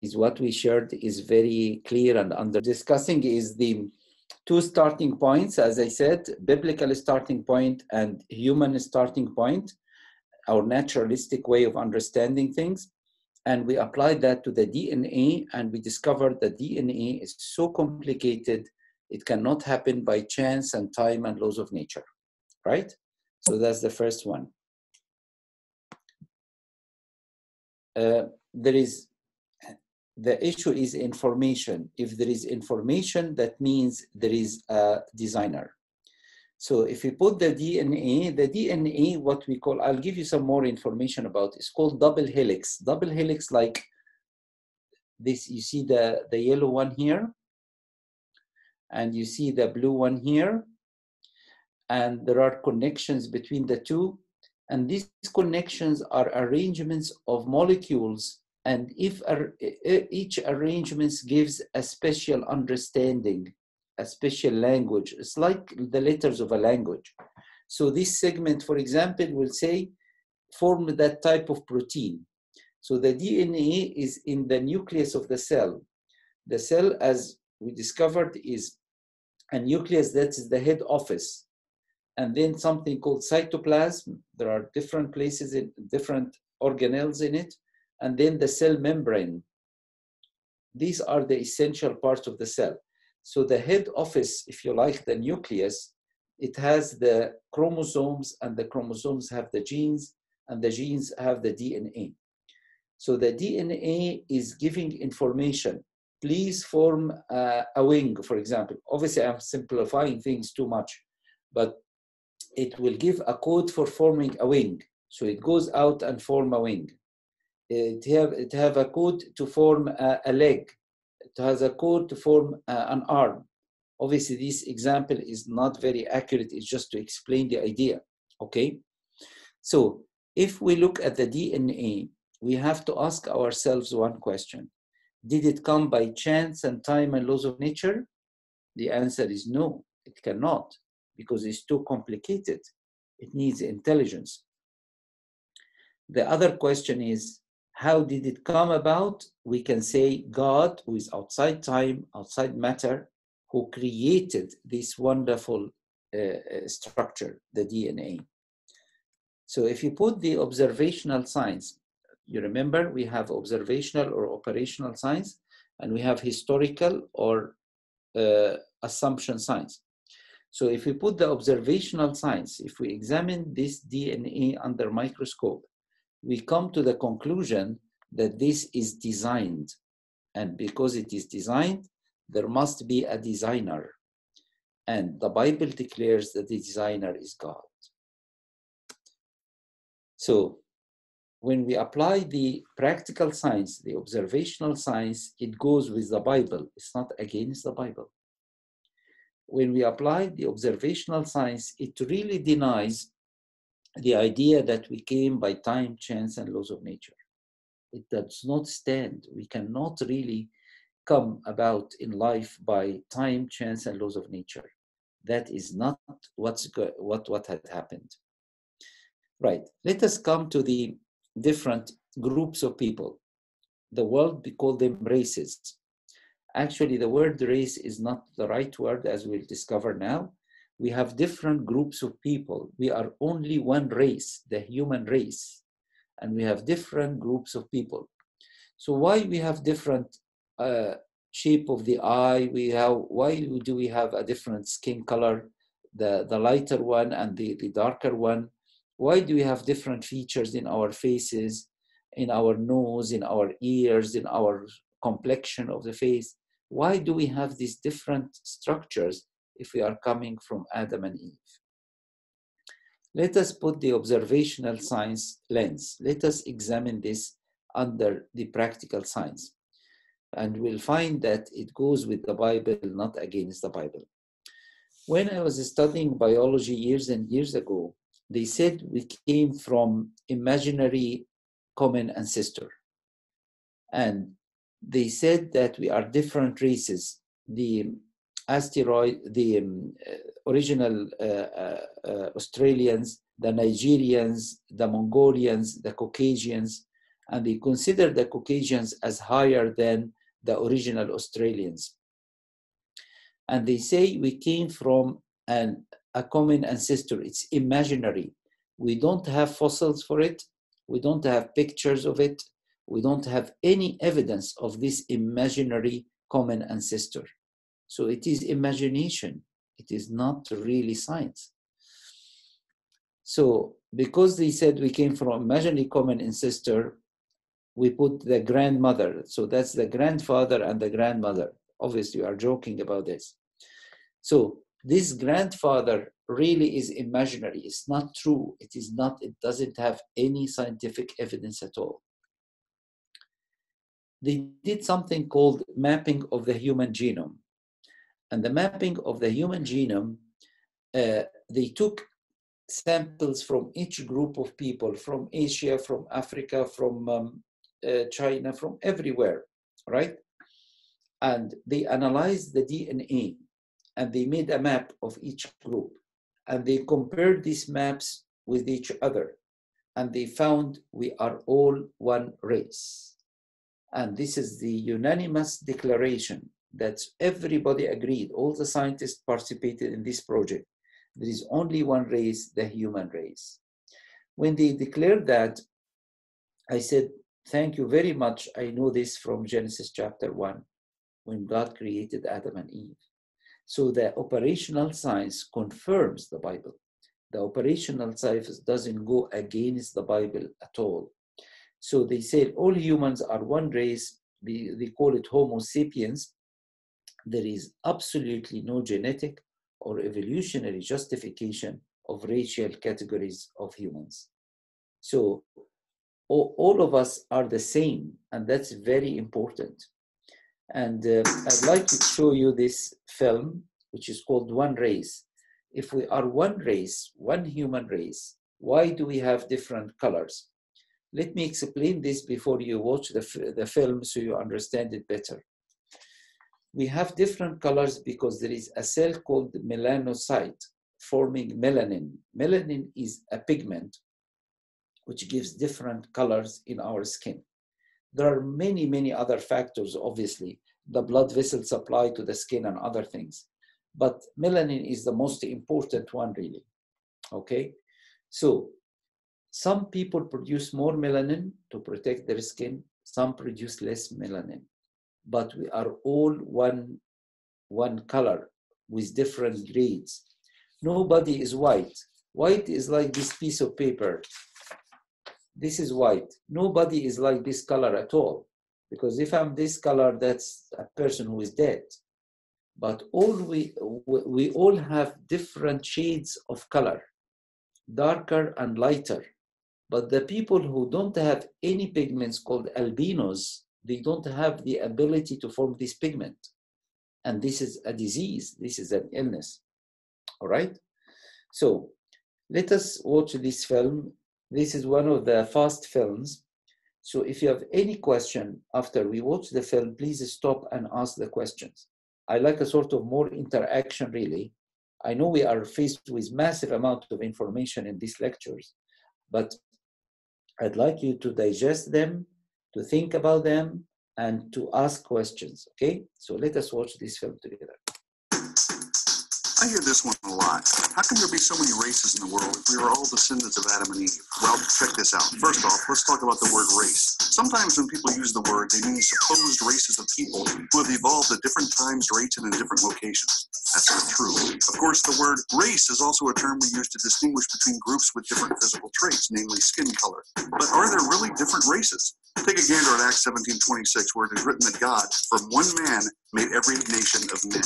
Is what we shared is very clear and under discussing is the two starting points, as I said, biblical starting point and human starting point, our naturalistic way of understanding things. And we applied that to the DNA, and we discovered that DNA is so complicated, it cannot happen by chance and time and laws of nature, right? So that's the first one. The issue is information. If there is information, that means there is a designer. So if you put the DNA, what we call, I'll give you some more information about it. It's called double helix. Double helix, like this, you see the yellow one here, and you see the blue one here, and there are connections between the two, and these connections are arrangements of molecules, and if each arrangement gives a special understanding, a special language. It's like the letters of a language. So this segment, for example, will say, form that type of protein. So the DNA is in the nucleus of the cell. The cell, as we discovered, is a nucleus that is the head office. And then something called cytoplasm. There are different places, in different organelles in it. And then the cell membrane. These are the essential parts of the cell. So the head office, if you like, the nucleus, it has the chromosomes, and the chromosomes have the genes, and the genes have the DNA. So the DNA is giving information. Please form a wing, for example. Obviously, I'm simplifying things too much, but it will give a code for forming a wing. So it goes out and form a wing. It have a code to form a leg. It has a code to form an arm. Obviously, this example is not very accurate. It's just to explain the idea, okay? So if we look at the DNA, we have to ask ourselves one question. Did it come by chance and time and laws of nature? The answer is no, it cannot, because it's too complicated. It needs intelligence. The other question is, how did it come about? We can say God, who is outside time, outside matter, who created this wonderful structure, the DNA. So if you put the observational science, you remember we have observational or operational science, and we have historical or assumption science. So if we put the observational science, if we examine this DNA under microscope, we come to the conclusion that this is designed. And because it is designed, there must be a designer. And the Bible declares that the designer is God. So when we apply the practical science, the observational science, it goes with the Bible. It's not against the Bible. When we apply the observational science, it really denies the idea that we came by time, chance, and laws of nature. It does not stand. We cannot really come about in life by time, chance, and laws of nature. That is not what had happened. Right. Let us come to the different groups of people. The world, we call them races. Actually, the word race is not the right word, as we'll discover now. We have different groups of people. We are only one race, the human race, and we have different groups of people. So why we have different shape of the eye? Why do we have a different skin color, the lighter one and the darker one? Why do we have different features in our faces, in our nose, in our ears, in our complexion of the face? Why do we have these different structures if we are coming from Adam and Eve? Let us put the observational science lens. Let us examine this under the practical science. And we'll find that it goes with the Bible, not against the Bible. When I was studying biology years and years ago, they said we came from imaginary common ancestor. And they said that we are different races. The original Australians, the Nigerians, the Mongolians, the Caucasians, and they consider the Caucasians as higher than the original Australians. And they say we came from a common ancestor. It's imaginary. We don't have fossils for it. We don't have pictures of it. We don't have any evidence of this imaginary common ancestor. So it is imagination. It is not really science. So because they said we came from imaginary common ancestor, we put the grandmother. So that's the grandfather and the grandmother. Obviously, we are joking about this. So this grandfather really is imaginary. It's not true. It doesn't have any scientific evidence at all. They did something called mapping of the human genome. And the mapping of the human genome, they took samples from each group of people, from Asia, from Africa, from China, from everywhere, right? And they analyzed the DNA and they made a map of each group. And they compared these maps with each other. And they found we are all one race. And this is the unanimous declaration that everybody agreed, all the scientists participated in this project. There is only one race, the human race. When they declared that, I said, thank you very much. I know this from Genesis chapter 1, when God created Adam and Eve. So the operational science confirms the Bible. The operational science doesn't go against the Bible at all. So they said all humans are one race. They call it Homo sapiens. There is absolutely no genetic or evolutionary justification of racial categories of humans. So all of us are the same, and that's very important. And I'd like to show you this film, which is called One Race. If we are one race, one human race, why do we have different colors? Let me explain this before you watch the film so you understand it better. We have different colors because there is a cell called melanocyte forming melanin. Melanin is a pigment which gives different colors in our skin. There are many, many other factors, obviously. The blood vessels supply to the skin and other things. But melanin is the most important one, really. Okay? So some people produce more melanin to protect their skin. Some produce less melanin. But we are all one color with different grades. Nobody is white. White is like this piece of paper. This is white. Nobody is like this color at all. Because if I'm this color, that's a person who is dead. But we all have different shades of color, darker and lighter. But the people who don't have any pigments called albinos, they don't have the ability to form this pigment. And this is a disease. This is an illness. All right? So Let us watch this film. This is one of the fast films. So if you have any question after we watch the film, please stop and ask the questions. I like a sort of more interaction, really. I know we are faced with massive amount of information in these lectures, but I'd like you to digest them, to think about them, and to ask questions, okay? So let us watch this film together. I hear this one a lot. How can there be so many races in the world if we are all descendants of Adam and Eve? Well, check this out. First off, let's talk about the word race. Sometimes when people use the word, they mean supposed races of people who have evolved at different times, rates, and in different locations. That's not true. Of course, the word race is also a term we use to distinguish between groups with different physical traits, namely skin color. But are there really different races? Take a gander at Acts 17:26, where it is written that God, from one man, made every nation of men.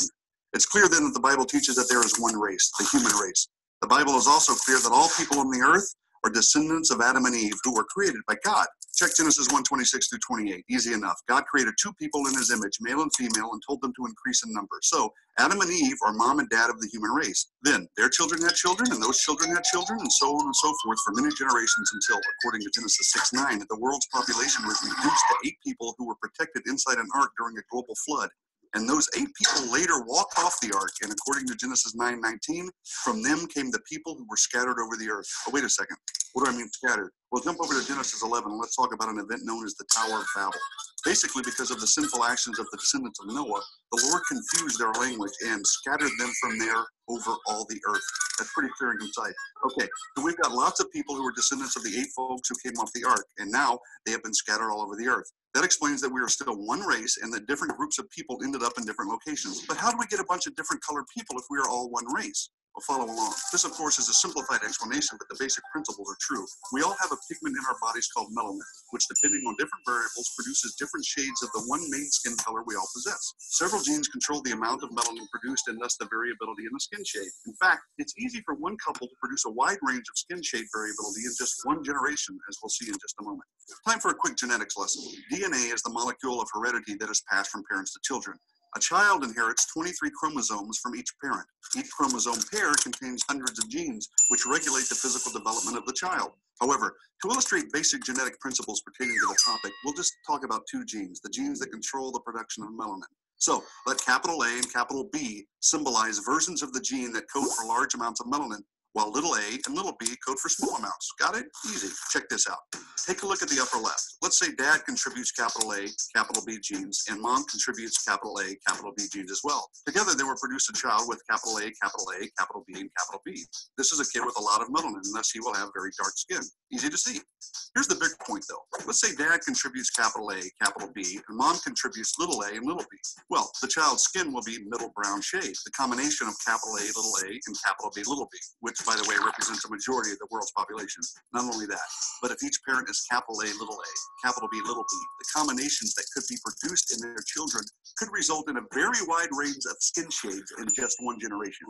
It's clear then that the Bible teaches that there is one race, the human race. The Bible is also clear that all people on the earth are descendants of Adam and Eve who were created by God. Check Genesis 1:26 through 28. Easy enough. God created two people in his image, male and female, and told them to increase in number. So Adam and Eve are mom and dad of the human race. Then their children had children, and those children had children, and so on and so forth for many generations until, according to Genesis 6:9, the world's population was reduced to 8 people who were protected inside an ark during a global flood. And those 8 people later walked off the ark, and according to Genesis 9:19, from them came the people who were scattered over the earth. Oh, wait a second. What do I mean scattered? Well, jump over to Genesis 11, and let's talk about an event known as the Tower of Babel. Basically, because of the sinful actions of the descendants of Noah, the Lord confused their language and scattered them from there over all the earth. That's pretty clear and concise. Okay, so we've got lots of people who are descendants of the 8 folks who came off the ark, and now they have been scattered all over the earth. That explains that we are still one race and that different groups of people ended up in different locations. But how do we get a bunch of different colored people if we are all one race? Well, follow along. This, of course, is a simplified explanation, but the basic principles are true. We all have a pigment in our bodies called melanin, which, depending on different variables, produces different shades of the one main skin color we all possess. Several genes control the amount of melanin produced and thus the variability in the skin shade. In fact, it's easy for one couple to produce a wide range of skin shade variability in just one generation, as we'll see in just a moment. Time for a quick genetics lesson. DNA is the molecule of heredity that is passed from parents to children. A child inherits 23 chromosomes from each parent. Each chromosome pair contains hundreds of genes, which regulate the physical development of the child. However, to illustrate basic genetic principles pertaining to the topic, we'll just talk about 2 genes, the genes that control the production of melanin. So let capital A and capital B symbolize versions of the gene that code for large amounts of melanin, while little a and little b code for small amounts. Got it? Easy. Check this out. Take a look at the upper left. Let's say dad contributes capital A, capital B genes, and mom contributes capital A, capital B genes as well. Together, they will produce a child with capital A, capital B, and capital B. This is a kid with a lot of melanin, and thus he will have very dark skin. Easy to see. Here's the big point, though. Let's say dad contributes capital A, capital B, and mom contributes little a and little b. Well, the child's skin will be middle brown shade, the combination of capital A, little a, and capital B, little b, which, by the way, represents a majority of the world's population. Not only that, but if each parent is capital A, capital B, little b, the combinations that could be produced in their children could result in a very wide range of skin shades in just one generation.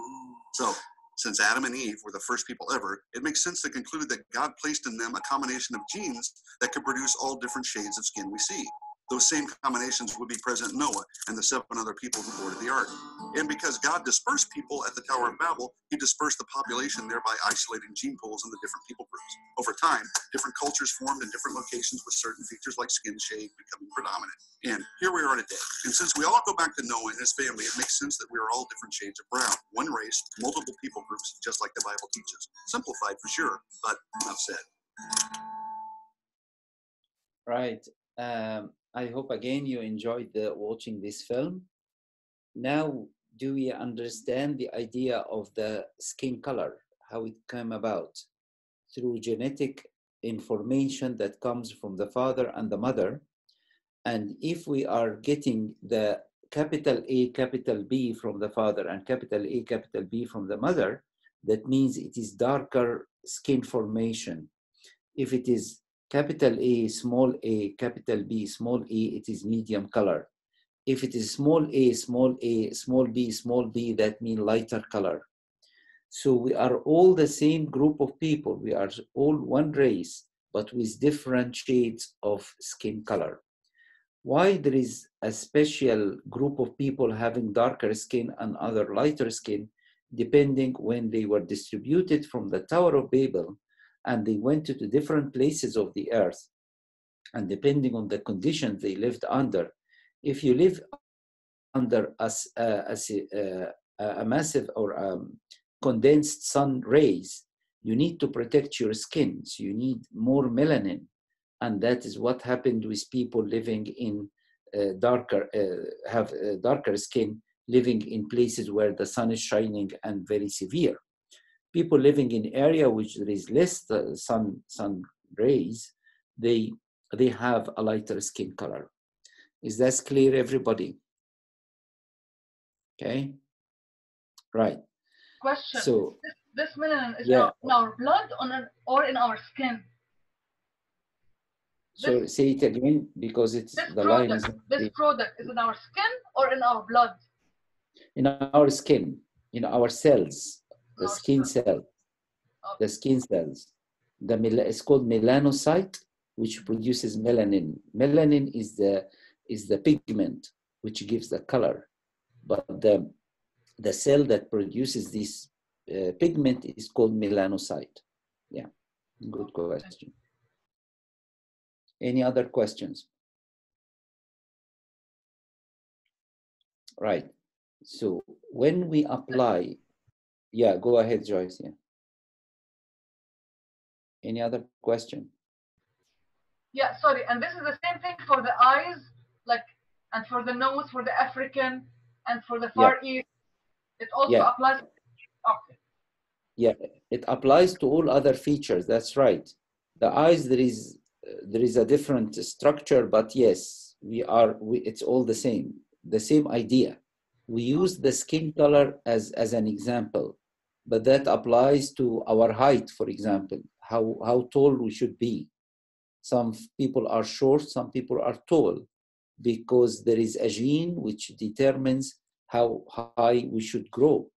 So, since Adam and Eve were the first people ever, it makes sense to conclude that God placed in them a combination of genes that could produce all different shades of skin we see. Those same combinations would be present in Noah and the 7 other people who boarded the ark. And because God dispersed people at the Tower of Babel, he dispersed the population, thereby isolating gene pools in the different people groups. Over time, different cultures formed in different locations with certain features like skin shade becoming predominant. And here we are today. And since we all go back to Noah and his family, it makes sense that we are all different shades of brown. One race, multiple people groups, just like the Bible teaches. Simplified for sure, but enough said. Right. I hope again you enjoyed watching this film. Now, do we understand the idea of the skin color, how it came about? Through genetic information that comes from the father and the mother. And if we are getting the capital A, capital B from the father and capital A, capital B from the mother, that means it is darker skin formation. If it is capital A, small a, capital B, small a, it is medium color. If it is small a, small b, that means lighter color. So we are all the same group of people. We are all one race, but with different shades of skin color. Why there is a special group of people having darker skin and other lighter skin? depending when they were distributed from the Tower of Babel and they went to the different places of the earth, and depending on the conditions they lived under. If you live under a massive or condensed sun rays, you need to protect your skin, so you need more melanin. And that is what happened with people living in darker skin, living in places where the sun is shining and very severe. People living in area which there is less sun rays, they have a lighter skin color. Is that clear, everybody? Okay, right. Question. So this melanin is yeah. in our blood or in our skin? So say it again, because it's the line is. This product is in our skin or in our blood? In our skin, in our cells, the skin cell, the skin cells. It's called melanocyte, which produces melanin. Melanin is the pigment which gives the color, but the cell that produces this pigment is called melanocyte. Yeah, good question. Any other questions? Right. So when we apply, yeah, go ahead, Joyce. Yeah. Any other question? Yeah, sorry. And this is the same thing for the eyes, like, and for the nose, for the African, and for the Far East. It also applies. Okay. Yeah, it applies to all other features. That's right. The eyes, there is a different structure, but yes, it's all the same idea. We use the skin color as an example, but that applies to our height, for example, how tall we should be. Some people are short, some people are tall, because there is a gene which determines how high we should grow.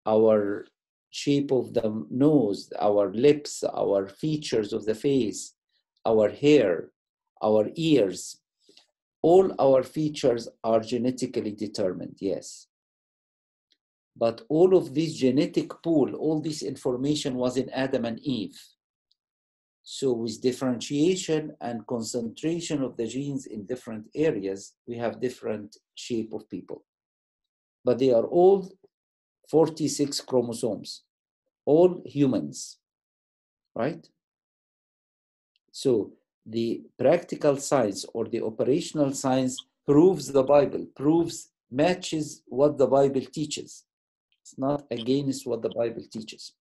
Our shape of the nose, our lips, our features of the face, our hair, our ears, all our features are genetically determined, yes. But all of this genetic pool, all this information was in Adam and Eve. So with differentiation and concentration of the genes in different areas, we have different shape of people. But they are all 46 chromosomes, all humans, right? So the practical science or the operational science proves the Bible, matches what the Bible teaches. It's not against what the Bible teaches.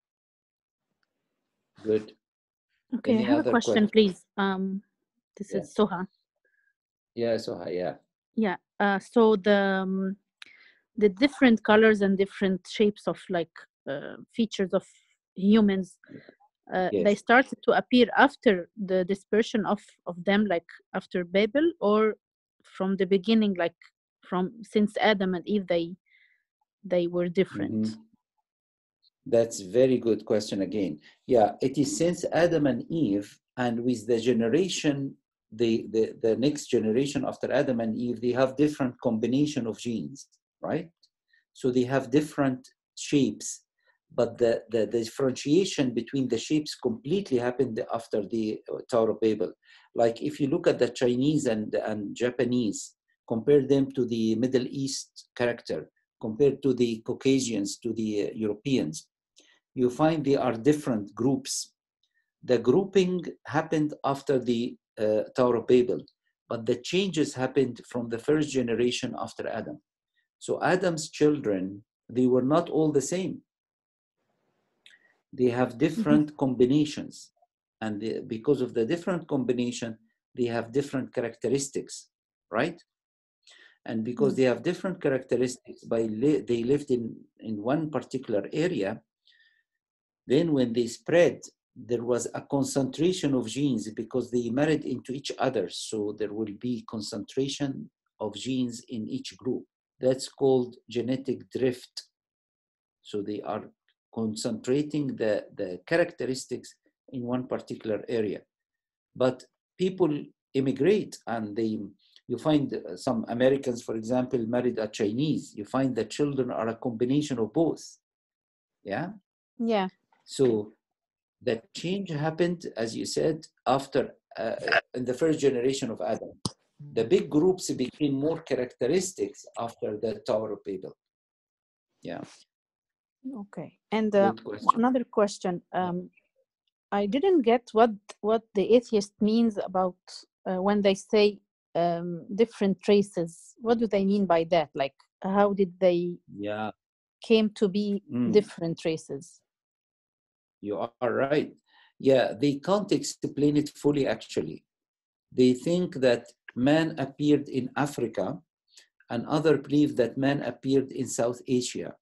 Good. Okay, Any I have a question, please. This is Soha. Yeah, Soha, yeah. Yeah, so the different colors and different shapes of features of humans, they started to appear after the dispersion of them, like after Babel, or from the beginning, like since Adam and Eve, they were different? Mm-hmm. That's a very good question again. Yeah, it is since Adam and Eve, and with the generation, the next generation after Adam and Eve, they have different combination of genes, right? So they have different shapes, but the differentiation between the shapes completely happened after the Tower of Babel. Like if you look at the Chinese and Japanese, compare them to the Middle East character, compared to the Caucasians, to the Europeans, you find they are different groups. The grouping happened after the Tower of Babel, but the changes happened from the first generation after Adam. So Adam's children, they were not all the same. They have different combinations. And because of the different combination, they have different characteristics, right? And because they have different characteristics, they lived in one particular area, then when they spread, there was a concentration of genes because they married into each other. So there will be concentration of genes in each group. That's called genetic drift. So they are concentrating the characteristics in one particular area. But people immigrate and You find some Americans, for example, married a Chinese. You find the children are a combination of both. Yeah? Yeah. So the change happened, as you said, after, in the first generation of Adam. The big groups became more characteristics after the Tower of Babel. Yeah. Okay. And question. Another question. I didn't get what the atheist means about when they say different races. What do they mean by that? Like, how did they came to be different races? You are right. Yeah, they can't explain it fully, actually. They think that man appeared in Africa, and others believe that man appeared in South Asia,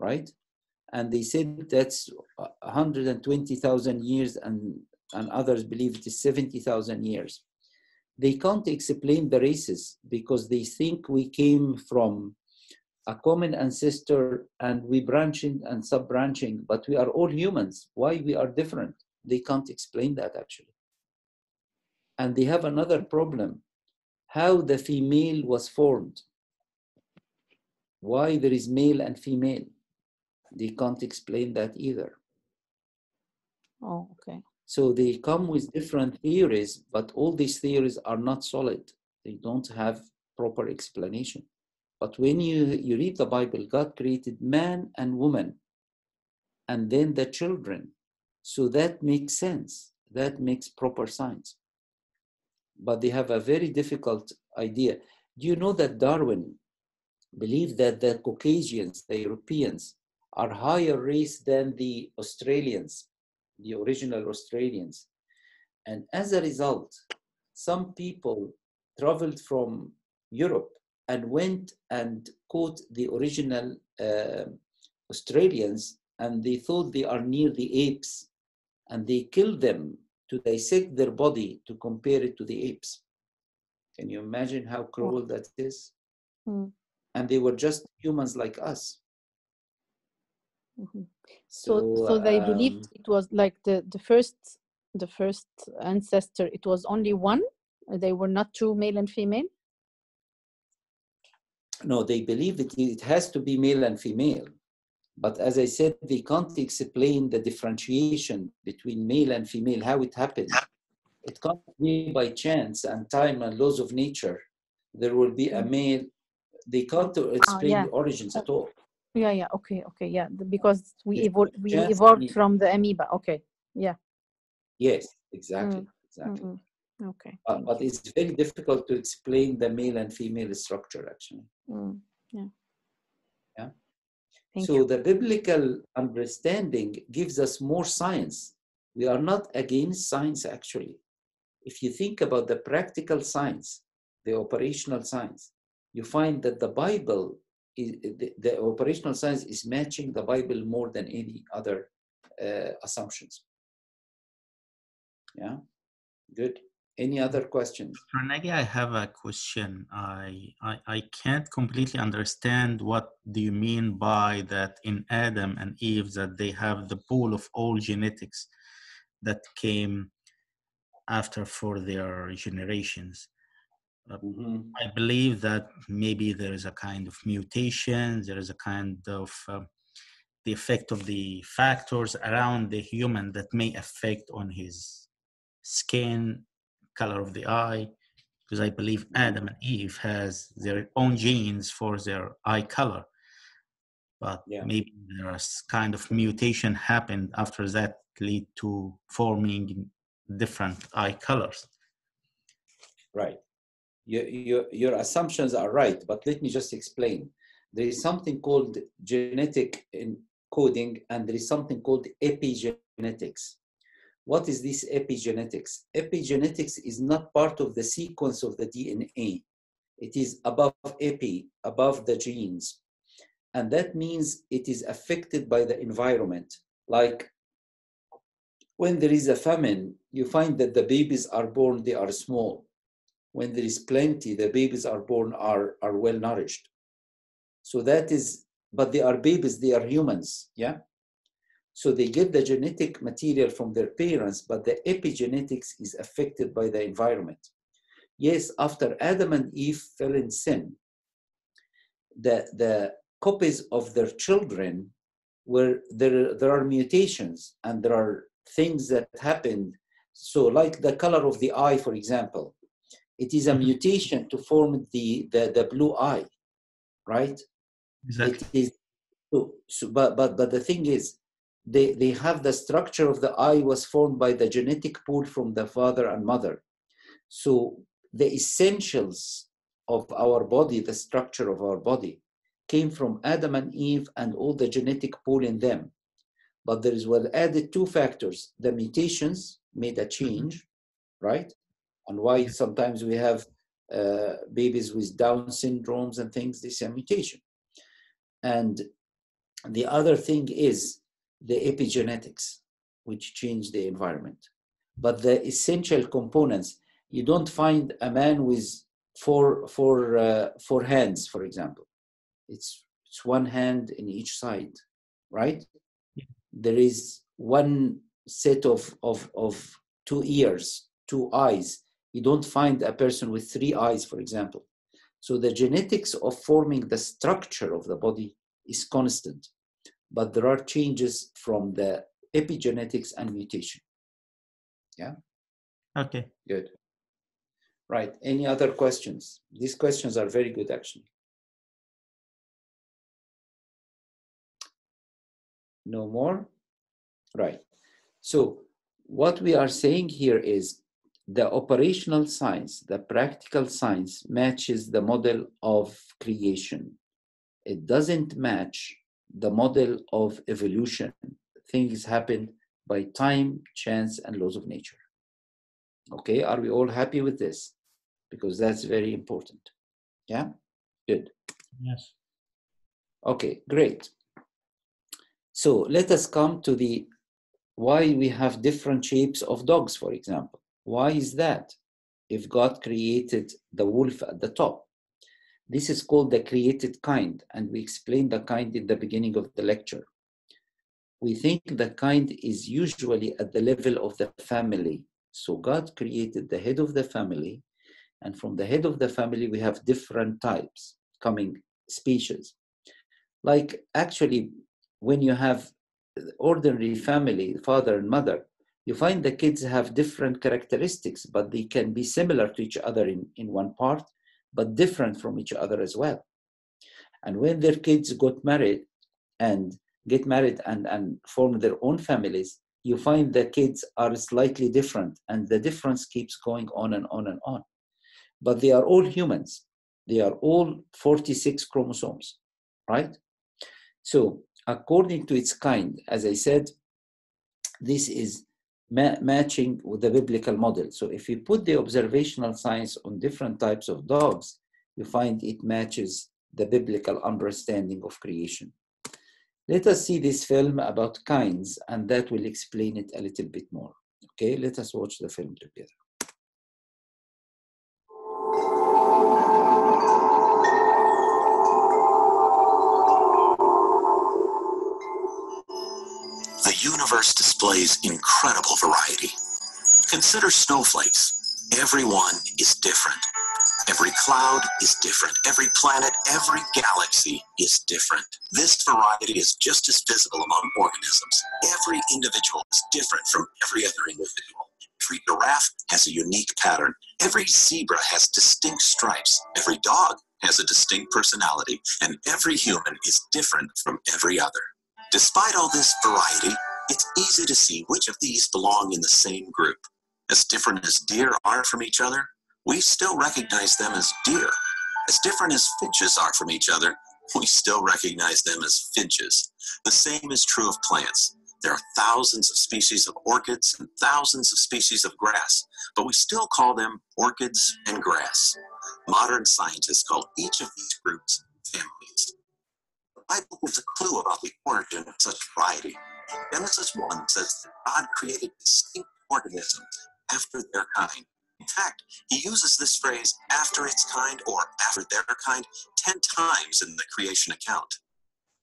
right? And they said that's 120,000 years, and others believe it is 70,000 years. They can't explain the races because they think we came from a common ancestor and we branching and sub-branching, but we are all humans. Why we are different? They can't explain that, actually. And they have another problem, how the female was formed. Why there is male and female? They can't explain that either. Oh, okay. So they come with different theories, but all these theories are not solid. They don't have proper explanation. But when you read the Bible, God created man and woman, and then the children. So that makes sense. That makes proper science. But they have a very difficult idea. Do you know that Darwin believed that the Caucasians, the Europeans, are higher race than the Australians, the original Australians? And as a result, some people traveled from Europe and went and caught the original Australians, and they thought they are near the apes, and they killed them to dissect their body to compare it to the apes. Can you imagine how cruel that is? And they were just humans like us. So they believed it was like the first ancestor, it was only one? They were not two, male and female? No, they believe it has to be male and female. But as I said, they can't explain the differentiation between male and female, how it happened. It can't be by chance and time and laws of nature. There will be a male. They can't explain the origins at all. Yeah, okay, yeah. Because we evolved from the amoeba. Okay, yeah. Yes, exactly. Okay. But it's very difficult to explain the male and female structure, actually. Yeah. So the biblical understanding gives us more science. We are not against science, actually. If you think about the practical science, the operational science, you find that the Bible, the operational science is matching the Bible more than any other assumptions. Yeah, good. Any other questions? Carnegie, I have a question. I can't completely understand what do you mean by that in Adam and Eve, that they have the pool of all genetics that came after for their generations. I believe that maybe there is a kind of mutation, there is a kind of the effect of the factors around the human that may affect on his skin, color of the eye, because I believe Adam and Eve has their own genes for their eye color, but maybe there's kind of mutation happened after that lead to forming different eye colors. Right. Your assumptions are right, but let me just explain. There is something called genetic encoding, and there is something called epigenetics. What is this epigenetics? Epigenetics is not part of the sequence of the DNA. It is above epi, above the genes. And that means it is affected by the environment. Like when there is a famine, you find that the babies are born, they are small. When there is plenty, the babies are born are well nourished. So that is, but they are babies, they are humans, yeah? So they get the genetic material from their parents, but the epigenetics is affected by the environment. Yes, after Adam and Eve fell in sin, the copies of their children were there are mutations and there are things that happened. So like the color of the eye, for example, it is a mutation to form the blue eye, right? Exactly. It is but the thing is, they have the structure of the eye was formed by the genetic pool from the father and mother. So the essentials of our body, the structure of our body, came from Adam and Eve and all the genetic pool in them. But there is well added two factors. The mutations made a change, right? And why sometimes we have babies with Down syndromes and things, this is a mutation. And the other thing is the epigenetics, which change the environment. But the essential components, you don't find a man with four hands, for example. It's one hand in each side, right? There is one set of 2 ears, 2 eyes. You don't find a person with 3 eyes, for example. So the genetics of forming the structure of the body is constant, but there are changes from the epigenetics and mutation. Yeah? Okay. Good. Right. Any other questions? These questions are very good, actually. No more? Right. So what we are saying here is the operational science, the practical science matches the model of creation. It doesn't match the model of evolution. Things happen by time, chance, and laws of nature. Okay, are we all happy with this? Because that's very important. Yeah, good. Yes. Okay, great. So let us come to the why we have different shapes of dogs, for example. Why is that? If God created the wolf at the top, this is called the created kind, and we explained the kind in the beginning of the lecture. We think the kind is usually at the level of the family. So God created the head of the family, and from the head of the family, we have different types coming species. Like actually, when you have ordinary family, father and mother, you find the kids have different characteristics, but they can be similar to each other in one part, but different from each other as well. And when their kids get married and form their own families, you find the kids are slightly different, and the difference keeps going on and on and on. But they are all humans. They are all 46 chromosomes, right? So according to its kind, as I said, this is matching with the biblical model. So if you put the observational science on different types of dogs, you find it matches the biblical understanding of creation. Let us see this film about kinds, and that will explain it a little bit more. Okay, let us watch the film together. The universe displays incredible variety. Consider snowflakes. Every one is different. Every cloud is different. Every planet, every galaxy is different. This variety is just as visible among organisms. Every individual is different from every other individual. Every giraffe has a unique pattern. Every zebra has distinct stripes. Every dog has a distinct personality. And every human is different from every other. Despite all this variety, it's easy to see which of these belong in the same group. As different as deer are from each other, we still recognize them as deer. As different as finches are from each other, we still recognize them as finches. The same is true of plants. There are thousands of species of orchids and thousands of species of grass, but we still call them orchids and grass. Modern scientists call each of these groups families. The Bible gives a clue about the origin of such variety. Genesis 1 says that God created distinct organisms after their kind. In fact, he uses this phrase, after its kind or after their kind, 10 times in the creation account.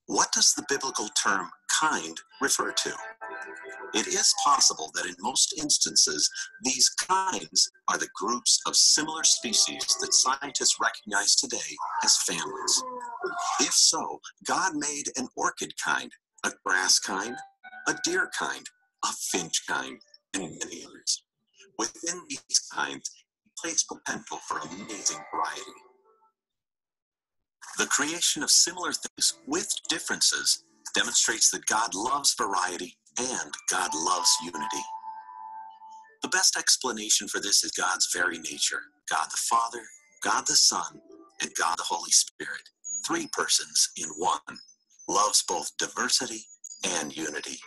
What does the biblical term kind refer to? It is possible that in most instances, these kinds are the groups of similar species that scientists recognize today as families. If so, God made an orchid kind, a grass kind, a deer kind, a finch kind, and many others. Within these kinds, he placed potential for amazing variety. The creation of similar things with differences demonstrates that God loves variety and God loves unity. The best explanation for this is God's very nature. God the Father, God the Son, and God the Holy Spirit, 3 persons in one, loves both diversity and unity.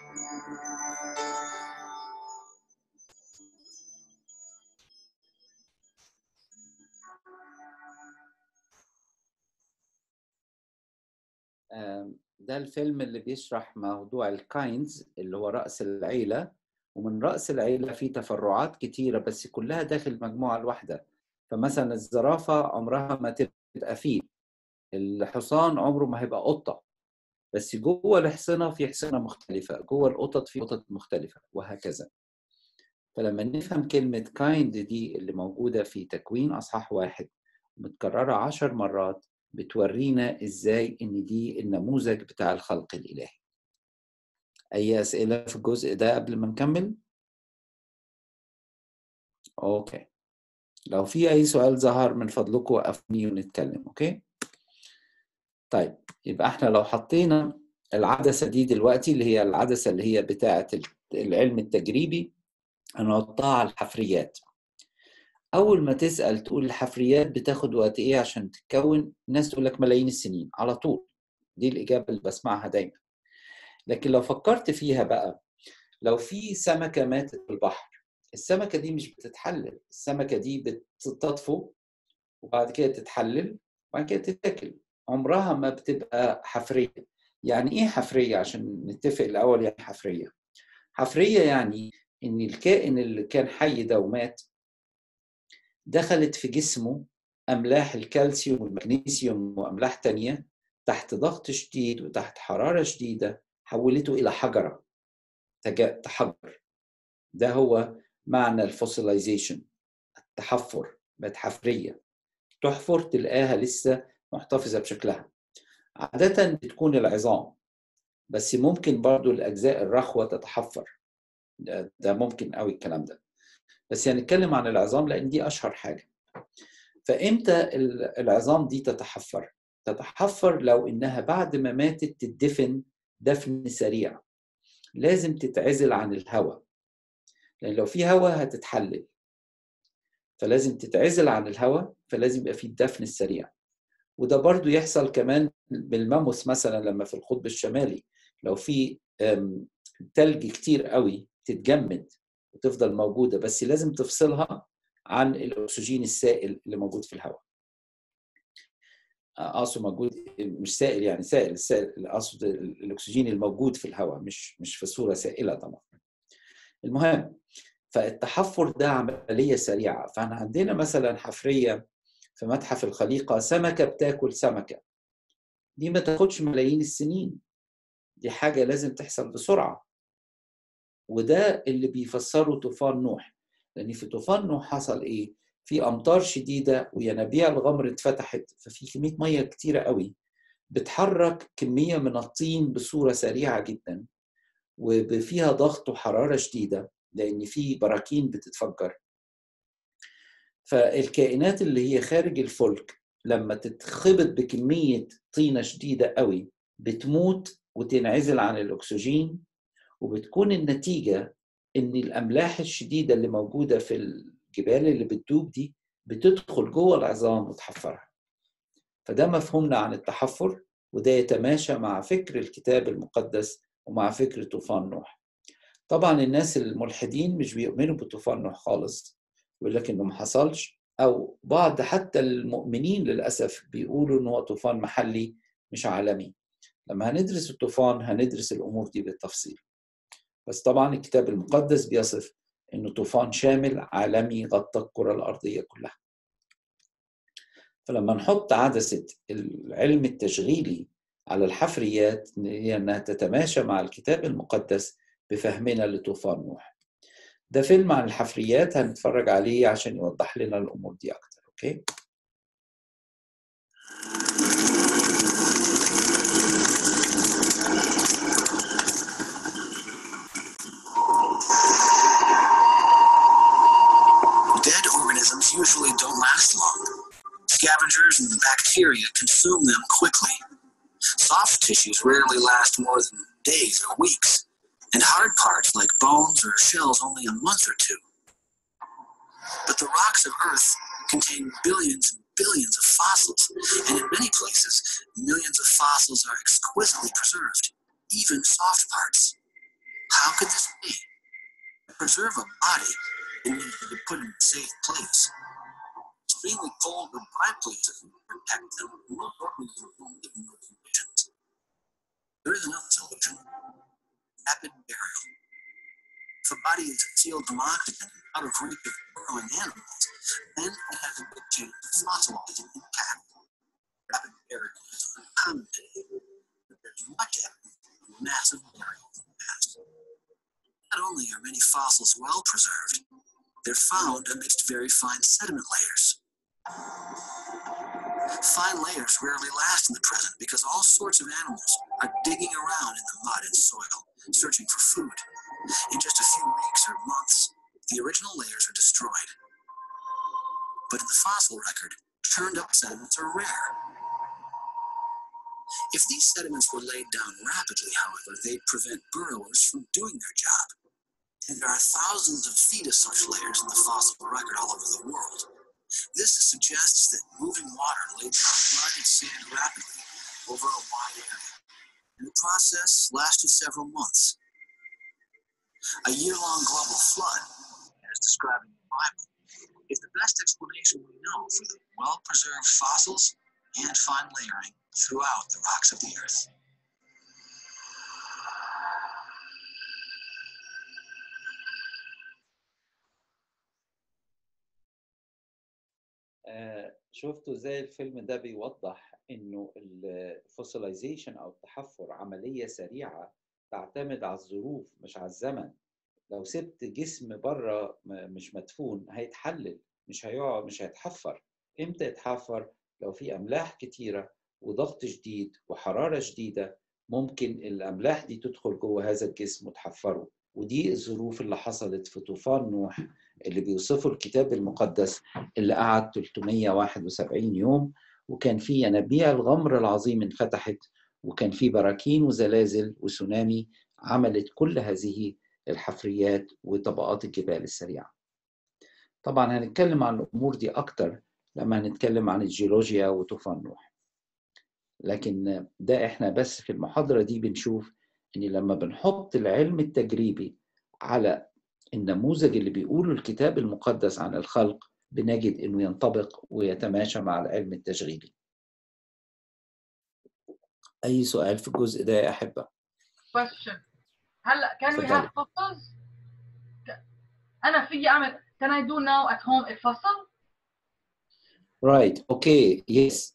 ده الفيلم اللي بيشرح موضوع الكاينز اللي هو رأس العيلة، ومن رأس العيلة في تفرعات كتيرة بس كلها داخل مجموعة الواحدة. فمثلا الزرافة عمرها ما تبقى فيل، الحصان عمره ما هيبقى قطة، بس جوه الحصنة في حصنة مختلفة، جوه القطط في قطط مختلفة، وهكذا. فلما نفهم كلمة كايند دي اللي موجودة في تكوين أصحاح 1 متكررة 10 مرات، بتورينا إزاي إن دي النموذج بتاع الخلق الإلهي. أي أسئلة في الجزء ده قبل ما نكمل؟ أوكي، لو في أي سؤال ظهر من فضلكم وقفني ونتكلم. أوكي؟ طيب، يبقى إحنا لو حطينا العدسة دي دلوقتي اللي هي العدسة اللي هي بتاعة العلم التجريبي، هنحطها على الحفريات. أول ما تسأل تقول الحفريات بتاخد وقت إيه عشان تتكون، الناس تقول لك ملايين السنين على طول. دي الإجابة اللي بسمعها دايما. لكن لو فكرت فيها بقى، لو في سمكة ماتت في البحر، السمكة دي مش بتتحلل، السمكة دي بتطفو وبعد كده تتحلل وبعد كده تتاكل، عمرها ما بتبقى حفرية. يعني إيه حفرية؟ عشان نتفق الأول. يعني حفرية يعني إن الكائن اللي كان حي ده ومات دخلت في جسمه أملاح الكالسيوم والمغنيسيوم وأملاح تانية تحت ضغط شديد وتحت حرارة شديدة، حولته إلى حجرة تحجر. ده هو معنى الفوسيلايزيشن، التحفر. بقت حفرية، تحفر تلقاها لسه محتفظة بشكلها. عادة بتكون العظام، بس ممكن برضو الأجزاء الرخوة تتحفر. ده ممكن قوي الكلام ده، بس يعني نتكلم عن العظام لأن دي أشهر حاجة. فإمتى العظام دي تتحفر؟ تتحفر لو إنها بعد ما ماتت تدفن دفن سريع، لازم تتعزل عن الهواء، لأن لو في هواء هتتحلل، فلازم تتعزل عن الهواء، فلازم يبقى في الدفن السريع. وده برضو يحصل كمان بالماموث مثلا لما في القطب الشمالي لو في تلج كتير قوي تتجمد وتفضل موجودة، بس لازم تفصلها عن الأكسجين السائل اللي موجود في الهواء. أقصد موجود مش سائل، يعني سائل أقصد الأكسجين الموجود في الهواء، مش في صورة سائلة طبعا. المهم، فالتحفر ده عملية سريعة. فاحنا عندنا مثلا حفرية في متحف الخليقة، سمكة بتاكل سمكة، دي ما تاخدش ملايين السنين، دي حاجة لازم تحصل بسرعة. وده اللي بيفسره طوفان نوح، لأن في طوفان نوح حصل إيه؟ في أمطار شديدة وينابيع الغمر اتفتحت، ففي كمية مية كتيرة قوي بتحرك كمية من الطين بصورة سريعة جدا، وفيها ضغط وحرارة شديدة لأن في براكين بتتفجر. فالكائنات اللي هي خارج الفلك لما تتخبط بكمية طينة شديدة قوي بتموت وتنعزل عن الأكسجين، وبتكون النتيجة إن الأملاح الشديدة اللي موجودة في الجبال اللي بتدوب دي بتدخل جوه العظام وتحفرها. فده مفهومنا عن التحفر، وده يتماشى مع فكر الكتاب المقدس ومع فكر طوفان نوح. طبعا الناس الملحدين مش بيؤمنوا بطوفان نوح خالص، يقول لك إنه ما حصلش، أو بعض حتى المؤمنين للأسف بيقولوا إنه هو طوفان محلي مش عالمي. لما هندرس الطوفان هندرس الأمور دي بالتفصيل، بس طبعا الكتاب المقدس بيصف إنه طوفان شامل عالمي غطى الكرة الأرضية كلها. فلما نحط عدسة العلم التشغيلي على الحفريات إنها تتماشى مع الكتاب المقدس، بفهمنا لطوفان نوح. ده فيلم عن الحفريات هنتفرج عليه عشان يوضح لنا الأمور دي أكتر. أوكي؟ Dead organisms usually don't last long. Scavengers and bacteria consume them quickly. Soft tissues rarely last more than days or weeks, and hard parts like bones or shells only a month or two. But the rocks of Earth contain billions and billions of fossils, and in many places, millions of fossils are exquisitely preserved, even soft parts. How could this be? To preserve a body, it needs to be put in a safe place. Extremely cold or dry places protect them from most organisms who live in those conditions. There is another solution: rapid burial. If a body is sealed from oxygen out of reach of burrowing animals, then it has a good chance of fossilizing intact. Rapid burial is uncommon today, but there's much evidence of massive burials in the past. Not only are many fossils well preserved, they're found amidst very fine sediment layers. Fine layers rarely last in the present because all sorts of animals are digging around in the mud and soil, searching for food. In just a few weeks or months, the original layers are destroyed. But in the fossil record, churned up sediments are rare. If these sediments were laid down rapidly, however, they'd prevent burrowers from doing their job. And there are thousands of feet of such layers in the fossil record all over the world. This suggests that moving water laid down mud and sand rapidly over a wide area, and the process lasted several months. A year-long global flood, as described in the Bible, is the best explanation we know for the well-preserved fossils and fine layering throughout the rocks of the earth. شفتوا ازاي الفيلم ده بيوضح انه الفوسيلايزيشن او التحفر عملية سريعة تعتمد على الظروف مش على الزمن. لو سبت جسم بره مش مدفون هيتحلل، مش هيتحفر. امتى يتحفر؟ لو في املاح كتيرة وضغط شديد وحرارة شديدة، ممكن الاملاح دي تدخل جوه هذا الجسم وتحفره. ودي الظروف اللي حصلت في طوفان نوح اللي بيوصفه الكتاب المقدس، اللي قعد 371 يوم، وكان فيه ينابيع الغمر العظيم انفتحت، وكان فيه براكين وزلازل وسونامي عملت كل هذه الحفريات وطبقات الجبال السريعة. طبعا هنتكلم عن الأمور دي أكتر لما هنتكلم عن الجيولوجيا وطوفان نوح، لكن ده إحنا بس في المحاضرة دي بنشوف إن لما بنحط العلم التجريبي على النموذج اللي بيقوله الكتاب المقدس عن الخلق، بنجد إنه ينطبق ويتماشى مع العلم التشغيلي. أي سؤال في الجزء ده يا أحبة؟ question. هلا can we have fossils؟ أنا في أعمل can I do now at home a fossil؟ Right, okay, yes.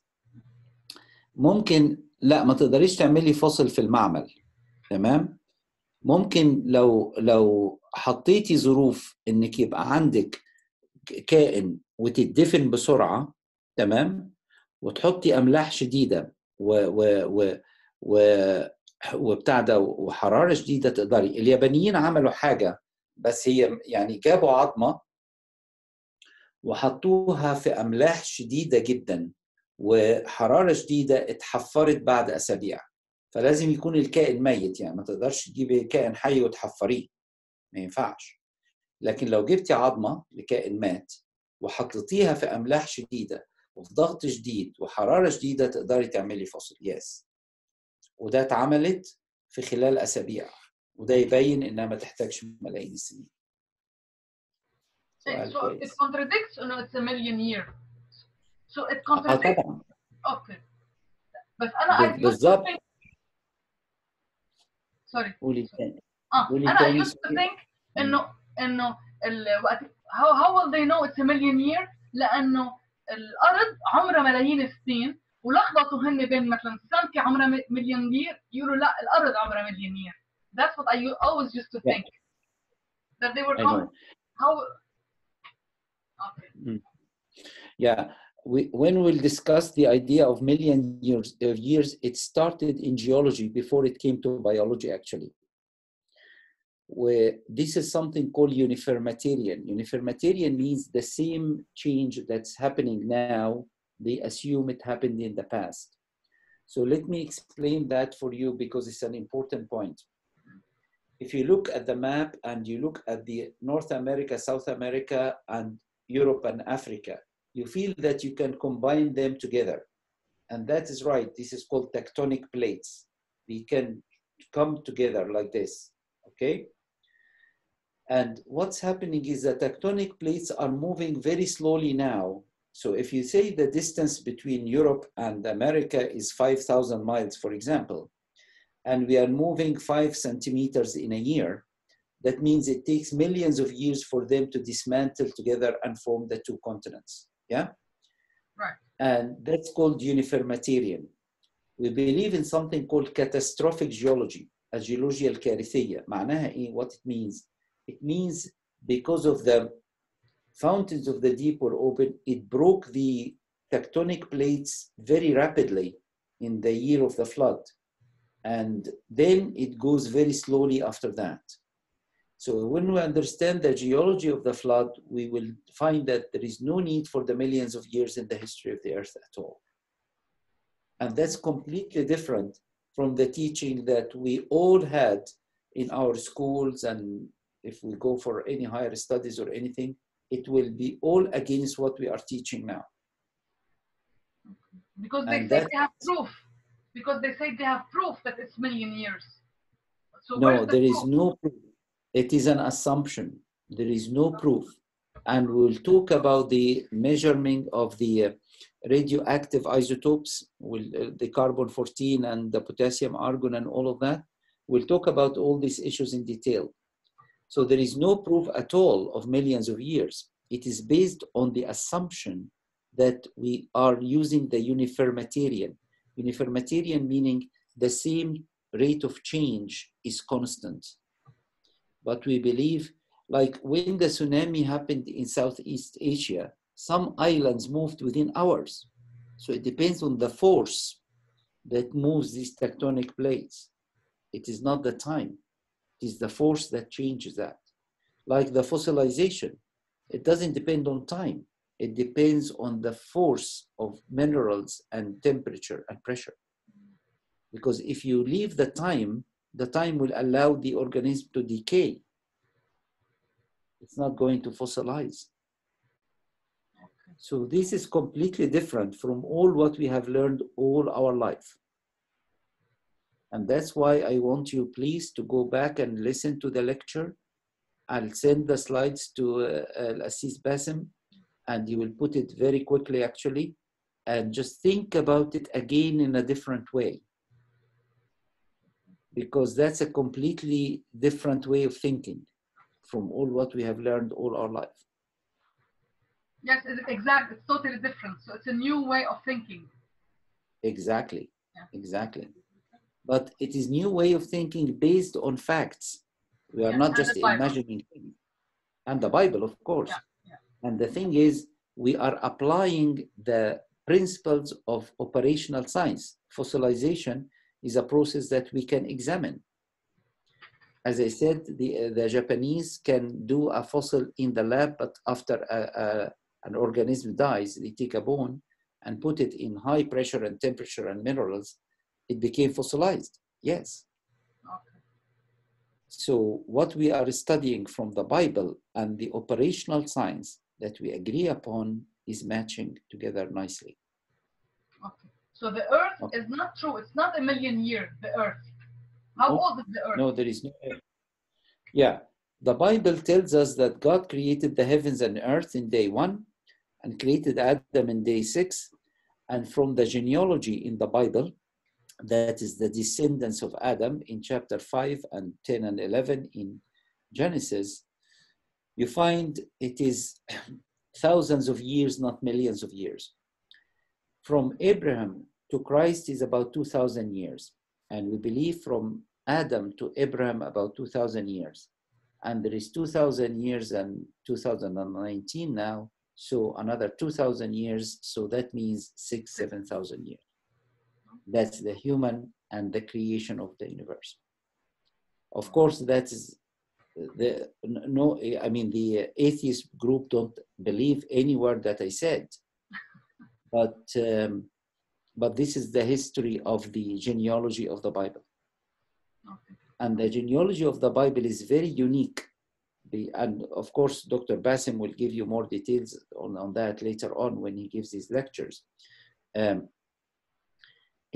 ممكن لا ما تقدريش تعملي فصل في المعمل، تمام؟ ممكن لو حطيتي ظروف انك يبقى عندك كائن وتدفن بسرعة، تمام؟ وتحطي املاح شديدة وبتاع ده وحرارة شديدة، تقدري. اليابانيين عملوا حاجة، بس هي يعني جابوا عظمة وحطوها في املاح شديدة جدا وحرارة شديدة، اتحفرت بعد أسابيع. فلازم يكون الكائن ميت، يعني ما تقدرش تجيبي كائن حي وتحفريه، ما ينفعش. لكن لو جبتي عظمة لكائن مات وحطيتيها في أملاح شديدة وفي ضغط شديد وحرارة شديدة، تقدري تعملي فصل. يس، وده اتعملت في خلال أسابيع، وده يبين إنها ما تحتاجش ملايين السنين. So it contradicts إنه it's a million years. So it contradicts. طبعا. Okay. بس أنا I used to think. Sorry. قولي تاني. أنا used to think إنه الوقت how will they know it's a million year؟ لأنه الأرض عمرها ملايين السنين، ولخبطوا هن بين مثلا سنتي عمرها مليون يير، يقولوا لا الأرض عمرها مليون يير. That's what I always used to think. That they were coming. How? Okay. Yeah. When we'll discuss the idea of million years, it started in geology before it came to biology, actually. Where this is something called uniformitarian. Uniformitarian means the same change that's happening now, they assume it happened in the past. So let me explain that for you because it's an important point. If you look at the map and you look at the North America, South America, and Europe and Africa, you feel that you can combine them together. And that is right. This is called tectonic plates. They can come together like this, okay? And what's happening is that tectonic plates are moving very slowly now. So if you say the distance between Europe and America is 5,000 miles, for example, and we are moving 5 centimeters in a year, that means it takes millions of years for them to dismantle together and form the two continents, yeah? Right. And that's called uniformitarian. We believe in something called catastrophic geology, a geologia الكارثية. معناها إيه? What it means? It means because of the fountains of the deep were open, it broke the tectonic plates very rapidly in the year of the flood. And then it goes very slowly after that. So when we understand the geology of the flood, we will find that there is no need for the millions of years in the history of the earth at all. And that's completely different from the teaching that we all had in our schools. And if we go for any higher studies or anything, it will be all against what we are teaching now. Because they say they have proof. Because they say they have proof that it's million years. So no, there is no proof. It is an assumption. There is no proof. And we'll talk about the measurement of the radioactive isotopes, the carbon-14 and the potassium argon and all of that. We'll talk about all these issues in detail. So there is no proof at all of millions of years. It is based on the assumption that we are using the uniformitarian. Uniformitarian meaning the same rate of change is constant. But we believe, like when the tsunami happened in Southeast Asia, some islands moved within hours. So it depends on the force that moves these tectonic plates. It is not the time. It is the force that changes that. Like the fossilization, it doesn't depend on time. It depends on the force of minerals and temperature and pressure. Because if you leave the time will allow the organism to decay. It's not going to fossilize. So this is completely different from all what we have learned all our life. And that's why I want you please to go back and listen to the lecture. I'll send the slides to Assis Bassem, and he will put it very quickly actually, and just think about it again in a different way. Because that's a completely different way of thinking from all what we have learned all our life. Yes, exactly. It's totally different. So it's a new way of thinking. Exactly, exactly. But it is new way of thinking based on facts. We are not just imagining things. And the Bible, of course. And the thing is, we are applying the principles of operational science. Fossilization is a process that we can examine. As I said, the Japanese can do a fossil in the lab, but after an organism dies, they take a bone and put it in high pressure and temperature and minerals. It became fossilized, yes. Okay. So what we are studying from the Bible and the operational science that we agree upon is matching together nicely. Okay. So the earth is not true. It's not a million years, the earth. How old is the earth? No, there is no earth. Yeah, the Bible tells us that God created the heavens and earth in day 1 and created Adam in day 6. And from the genealogy in the Bible, that is the descendants of Adam in chapter 5 and 10 and 11 in Genesis, you find it is thousands of years, not millions of years. From Abraham to Christ is about 2,000 years. And we believe from Adam to Abraham about 2,000 years. And there is 2,000 years and 2019 now. So another 2,000 years. So that means 7,000 years. That's the human and the creation of the universe. Of course, that is the atheist group don't believe any word that I said, but this is the history of the genealogy of the Bible. Okay. And the genealogy of the Bible is very unique. And of course, Dr. Bassem will give you more details on that later on when he gives his lectures.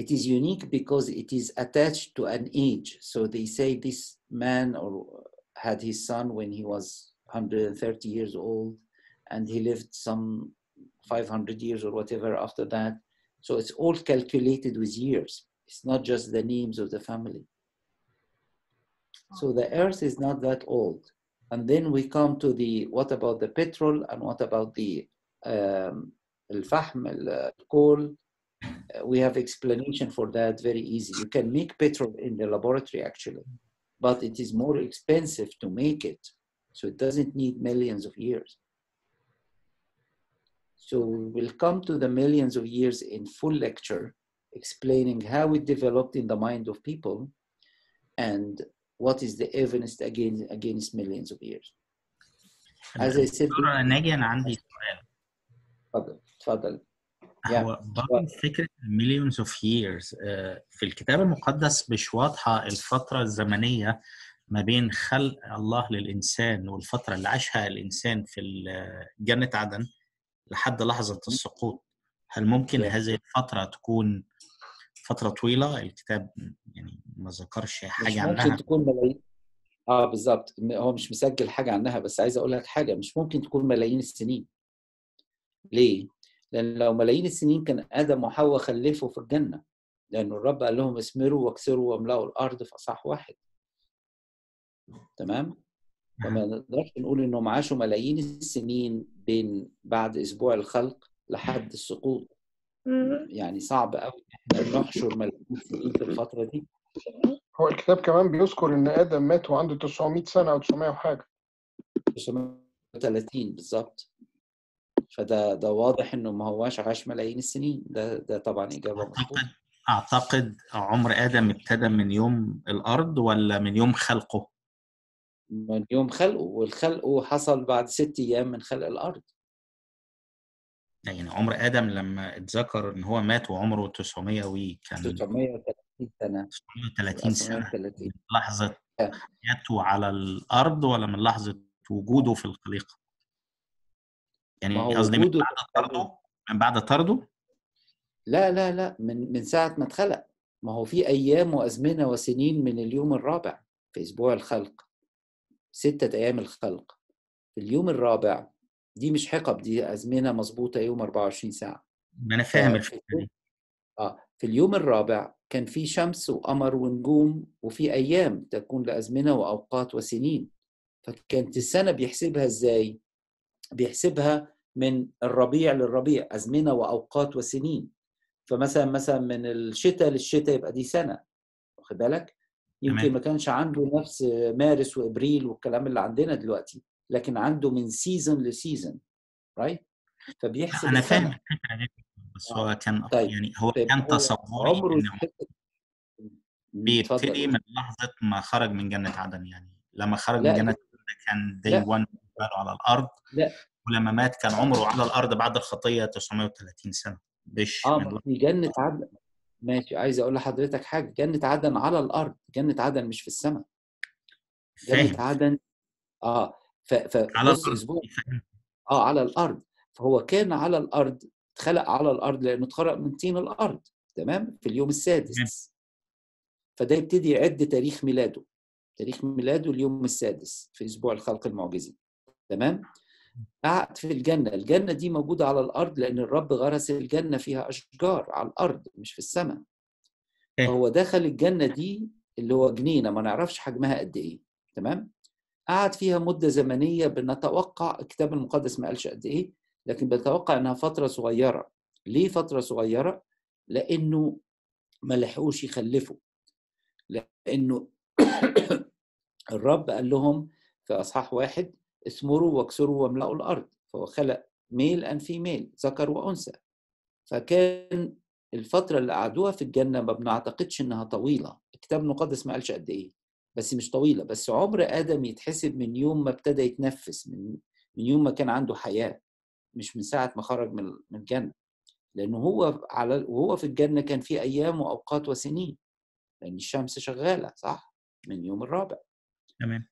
It is unique because it is attached to an age. So they say this man had his son when he was 130 years old, and he lived some 500 years or whatever after that. So it's all calculated with years. It's not just the names of the family. So the earth is not that old. And then we come to what about the petrol, and what about the al-fahm, coal? We have explanation for that very easy. You can make petrol in the laboratory actually, but it is more expensive to make it. So it doesn't need millions of years. So we'll come to the millions of years in full lecture, explaining how it developed in the mind of people and what is the evidence against millions of years. As I said, ناجي أنا عندي سؤال. تفضل. هو برضه فكرة millions of years في الكتاب المقدس مش واضحة الفترة الزمنية ما بين خلق الله للإنسان والفترة اللي عاشها الإنسان في جنة عدن لحد لحظة السقوط. هل ممكن هذه الفترة تكون فترة طويلة؟ الكتاب يعني ما ذكرش حاجة عنها. ممكن تكون ملايين. بالظبط، هو مش مسجل حاجة عنها، بس عايز أقول لك حاجة، مش ممكن تكون ملايين السنين. ليه؟ لأن لو ملايين السنين كان آدم وحواء خلفوا في الجنة، لأن الرب قال لهم اسمروا واكسروا واملأوا الأرض في أصحاح 1. تمام؟ فما نقدرش نقول إنهم عاشوا ملايين السنين بين بعد أسبوع الخلق لحد السقوط. يعني صعب قوي إحنا نحشر ملايين السنين في الفترة دي. هو الكتاب كمان بيذكر إن آدم مات وعنده 900 سنة أو 900 وحاجة. 930 بالظبط. فده واضح إنه ما هواش عاش ملايين السنين. ده طبعا إجابة مظبوطة. أعتقد عمر آدم ابتدى من يوم الأرض ولا من يوم خلقه؟ من يوم خلقه، والخلقه حصل بعد 6 أيام من خلق الأرض. يعني عمر آدم لما اتذكر إن هو مات وعمره 930 سنة. 930 سنة. من لحظة حياته على الأرض ولا من لحظة وجوده في الخليقة؟ يعني قصدي من بعد طرده؟ لا من ساعة ما اتخلق. ما هو في أيام وأزمنة وسنين من اليوم الرابع في أسبوع الخلق. 6 أيام الخلق. في اليوم الرابع دي مش حقب، دي أزمنة مظبوطة، يوم 24 ساعة. أنا فاهم الفكرة دي. في اليوم الرابع كان في شمس وقمر ونجوم، وفي أيام تكون لأزمنة وأوقات وسنين. فكانت السنة بيحسبها إزاي؟ بيحسبها من الربيع للربيع، أزمنة وأوقات وسنين. فمثلا من الشتاء للشتاء يبقى دي سنة، واخد بالك؟ يمكن ما كانش عنده نفس مارس وإبريل والكلام اللي عندنا دلوقتي، لكن عنده من سيزون لسيزون، رايت؟ فبيحسب أنا فاهم الفكرة دي، بس هو كان يعني هو كان تصوري إنه بيبتدي من لحظة ما خرج من جنة عدن. يعني لما خرج من جنة عدن كان day 1 على الأرض. ولما مات كان عمره على الأرض بعد الخطية 930 سنة. مش في جنة عدن. ماشي، عايز أقول لحضرتك حاجة. جنة عدن على الأرض، جنة عدن مش في السماء. جنة عدن فبص أسبوع على الأرض. فهو كان على الأرض، اتخلق على الأرض لأنه اتخلق من طين الأرض، تمام، في اليوم السادس. فده يبتدي يعد تاريخ ميلاده. تاريخ ميلاده اليوم السادس في أسبوع الخلق المعجزي، تمام. قعد في الجنة دي موجودة على الأرض لأن الرب غرس الجنة فيها أشجار على الأرض مش في السماء. فهو دخل الجنة دي اللي هو جنينة ما نعرفش حجمها قد إيه، تمام. قعد فيها مدة زمنية بنتوقع، الكتاب المقدس ما قالش قد إيه، لكن بنتوقع إنها فترة صغيرة. ليه فترة صغيرة؟ لأنه ما لحقوش يخلفوا، لأنه الرب قال لهم في أصحاح 1 اثمروا واكسروا واملأوا الأرض، فهو خلق ميل أند فيميل، ذكر وأنثى. فكان الفترة اللي قعدوها في الجنة ما بنعتقدش إنها طويلة، الكتاب المقدس ما قالش قد إيه، بس مش طويلة. بس عمر آدم يتحسب من يوم ما ابتدى يتنفس، من يوم ما كان عنده حياة، مش من ساعة ما خرج من الجنة. لأنه وهو في الجنة كان في أيام وأوقات وسنين، لأن الشمس شغالة صح من يوم الرابع. تمام.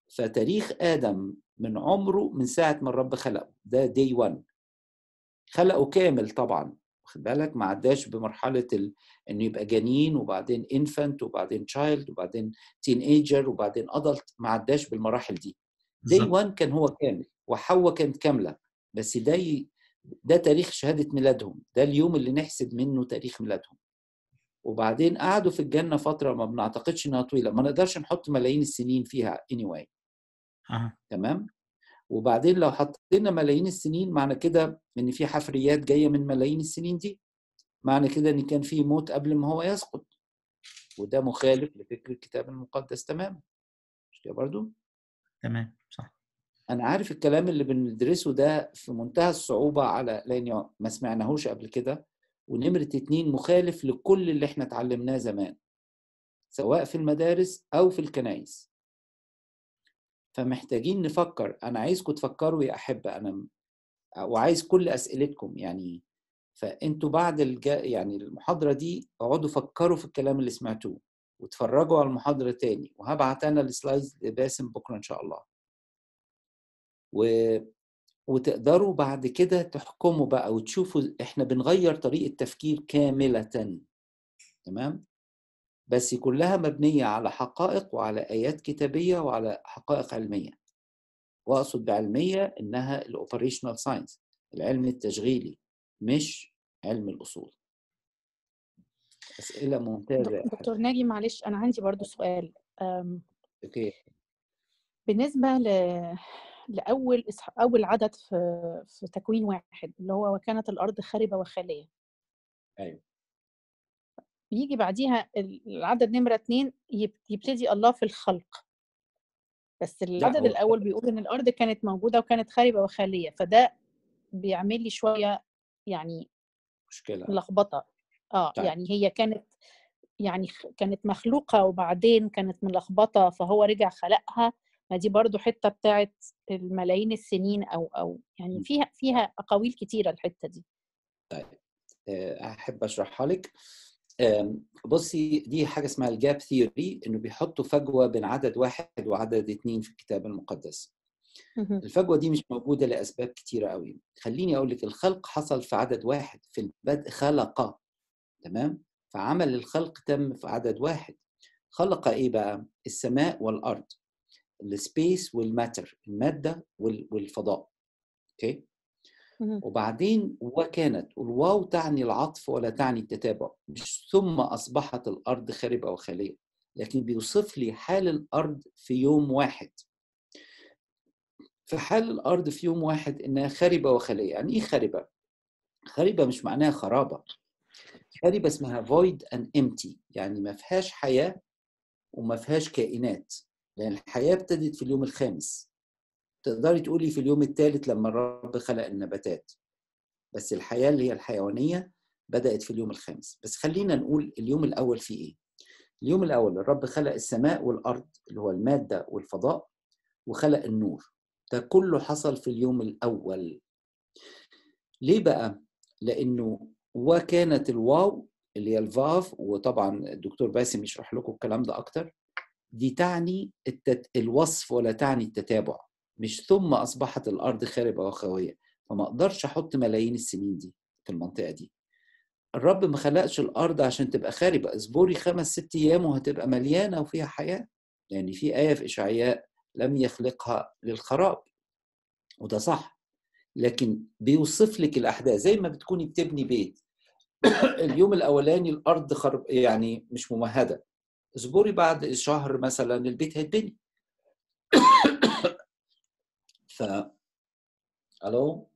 فتاريخ آدم من عمره من ساعة ما الرب خلقه، ده دي 1. خلقه كامل طبعا، واخد بالك، ما عداش بمرحلة إنه يبقى جنين وبعدين infant وبعدين child وبعدين teenager وبعدين adult، ما عداش بالمراحل دي. دي 1 كان هو كامل، وحواء كانت كاملة. بس ده تاريخ شهادة ميلادهم، ده اليوم اللي نحسب منه تاريخ ميلادهم. وبعدين قعدوا في الجنة فترة ما بنعتقدش إنها طويلة، ما نقدرش نحط ملايين السنين فيها anyway. تمام. وبعدين لو حطينا ملايين السنين معنى كده إن في حفريات جاية من ملايين السنين دي، معنى كده إن كان في موت قبل ما هو يسقط، وده مخالف لفكر الكتاب المقدس تماما، مش كده برضو؟ تمام صح. أنا عارف الكلام اللي بندرسه ده في منتهى الصعوبة لأن ما سمعناهوش قبل كده، ونمرة 2 مخالف لكل اللي احنا اتعلمناه زمان سواء في المدارس أو في الكنائس. فمحتاجين نفكر. أنا عايزكم تفكروا يا أحبة، وعايز كل أسئلتكم يعني. فأنتوا بعد يعني المحاضرة دي اقعدوا فكروا في الكلام اللي سمعتوه، وتفرجوا على المحاضرة تاني، وهبعت أنا السلايدز لباسم بكرة إن شاء الله. وتقدروا بعد كده تحكموا بقى وتشوفوا إحنا بنغير طريقة تفكير كاملة. تمام؟ بس كلها مبنية على حقائق وعلى آيات كتابية وعلى حقائق علمية. وأقصد بعلمية إنها الأوبريشنال ساينس، العلم التشغيلي، مش علم الأصول. أسئلة ممتازة. دكتور ناجي معلش أنا عندي برضو سؤال. أوكي. بالنسبة أول عدد في تكوين 1 اللي هو وكانت الأرض خربة وخالية. أيوه. يجي بعديها العدد نمرة 2 يبتدي الله في الخلق، بس العدد الأول بيقول إن الأرض كانت موجودة وكانت خربة وخالية، فده بيعمل لي شوية يعني مشكلة لخبطة. طيب. يعني هي كانت مخلوقة وبعدين كانت ملخبطة فهو رجع خلقها. ما دي برضو حتة بتاعت الملايين السنين أو يعني فيها أقاويل كتيرة الحتة دي. طيب أحب أشرحها لك. بصي، دي حاجة اسمها الجاب ثيوري، إنه بيحطوا فجوة بين عدد 1 وعدد 2 في الكتاب المقدس. الفجوة دي مش موجودة لأسباب كتيرة قوي. خليني أقول لك، الخلق حصل في عدد 1، في البدء خلق. تمام؟ فعمل الخلق تم في عدد 1. خلق إيه بقى؟ السماء والأرض، السبيس والماتر، المادة والفضاء. أوكي؟ وبعدين وكانت، والواو تعني العطف ولا تعني التتابع، مش ثم أصبحت الأرض خاربة وخالية، لكن بيوصف لي حال الأرض في يوم واحد. فحال الأرض في يوم واحد إنها خاربة وخالية. يعني إيه خاربة؟ خاربة مش معناها خرابة. خاربة اسمها void and empty، يعني ما فيهاش حياة وما فيهاش كائنات، لأن الحياة ابتدت في اليوم الخامس. تقدري تقولي في اليوم الثالث لما الرب خلق النباتات، بس الحياة اللي هي الحيوانية بدأت في اليوم الخامس. بس خلينا نقول اليوم الأول فيه إيه؟ اليوم الأول الرب خلق السماء والأرض اللي هو المادة والفضاء، وخلق النور. ده كله حصل في اليوم الأول. ليه بقى؟ لأنه وكانت الواو اللي هي الفاف، وطبعا الدكتور باسم يشرح لكم الكلام ده أكتر، دي تعني الوصف ولا تعني التتابع، مش ثم أصبحت الأرض خاربة وخاوية. فما أقدرش أحط ملايين السنين دي في المنطقة دي. الرب ما خلقش الأرض عشان تبقى خاربة. اصبري 5-6 أيام وهتبقى مليانة وفيها حياة. يعني في آية في إشعياء لم يخلقها للخراب، وده صح، لكن بيوصف لك الأحداث زي ما بتكوني بتبني بيت. اليوم الأولاني الأرض يعني مش ممهدة، اصبري بعد شهر مثلا البيت هيتبني. الو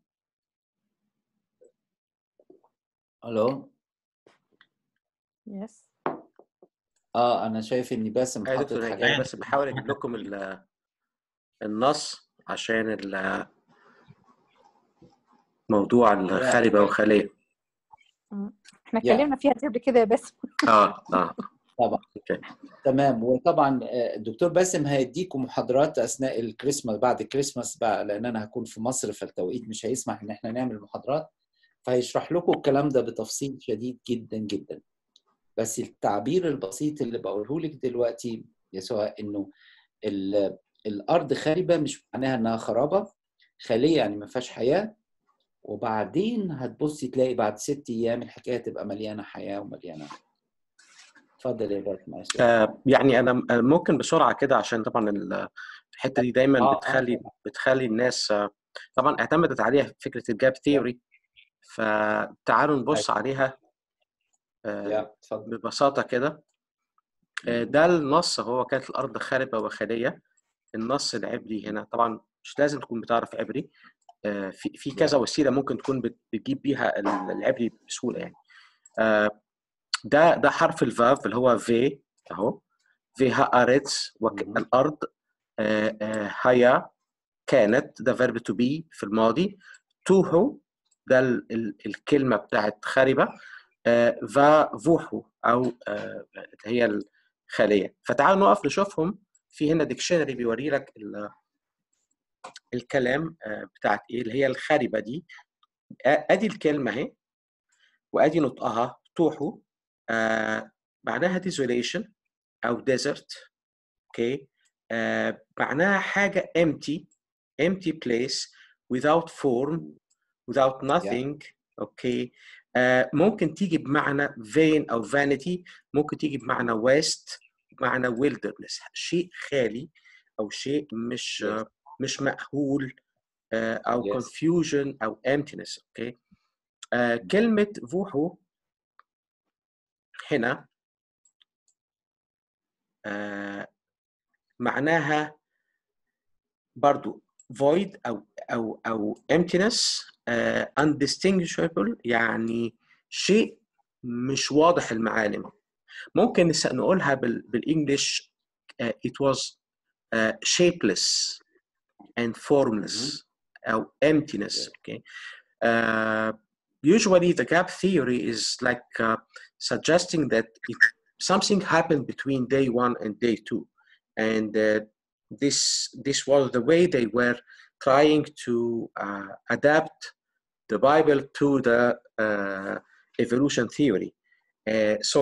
الو يس انا شايف ان باسم يا حاطط دكتور ناجي، حاجات. انا بس بحاول اجيب لكم النص عشان موضوع الخاربة وخالية. احنا اتكلمنا فيها قبل كده يا باسم. طبعا. تمام. وطبعا الدكتور باسم هيديكم محاضرات اثناء الكريسماس، بعد الكريسماس بقى، لان انا هكون في مصر فالتوقيت مش هيسمح ان احنا نعمل محاضرات، فهيشرح لكم الكلام ده بتفصيل شديد جدا جدا. بس التعبير البسيط اللي بقوله لك دلوقتي يسوع انه الارض خاربه مش معناها انها خرابه، خاليه يعني ما فيهاش حياه، وبعدين هتبصي تلاقي بعد 6 ايام الحكايه تبقى مليانه حياه ومليانه. اتفضل يا باسم. يعني انا ممكن بسرعه كده، عشان طبعا الحته دي دايما بتخلي الناس طبعا اعتمدت عليها فكره الجاب ثيوري، فتعالوا نبص عليها ببساطه كده. ده النص، هو كانت الارض خاربه وخاليه. النص العبري هنا طبعا مش لازم تكون بتعرف عبري، في كذا وسيله ممكن تكون بتجيب بيها العبري بسهوله يعني. ده حرف الفاف اللي هو في اهو، في هارتس الارض، هيا كانت، ده فيرب تو بي في الماضي. توهو ده الكلمه بتاعت خاربه، فوحو او هي الخاليه. فتعالوا نقف نشوفهم. في هنا ديكشنري بيوري لك الكلام بتاعت ايه اللي هي الخاربه دي. ادي الكلمه اهي، وادي نطقها توحو، معناها desolation او desert. اوكي، معناها حاجه empty place without form without nothing. اوكي، ممكن تيجي بمعنى vain او vanity، ممكن تيجي بمعنى waste، بمعنى wilderness، شيء خالي او شيء مش مأهول، او confusion او emptiness. اوكي، كلمه فوحو هنا معناها برضو void او emptiness، undistinguishable، يعني شيء مش واضح المعالم. ممكن نقولها بالانجلش it was shapeless and formless او emptiness. Okay. Usually the gap theory is like suggesting that something happened between day 1 and day 2, and this was the way they were trying to adapt the Bible to the evolution theory. So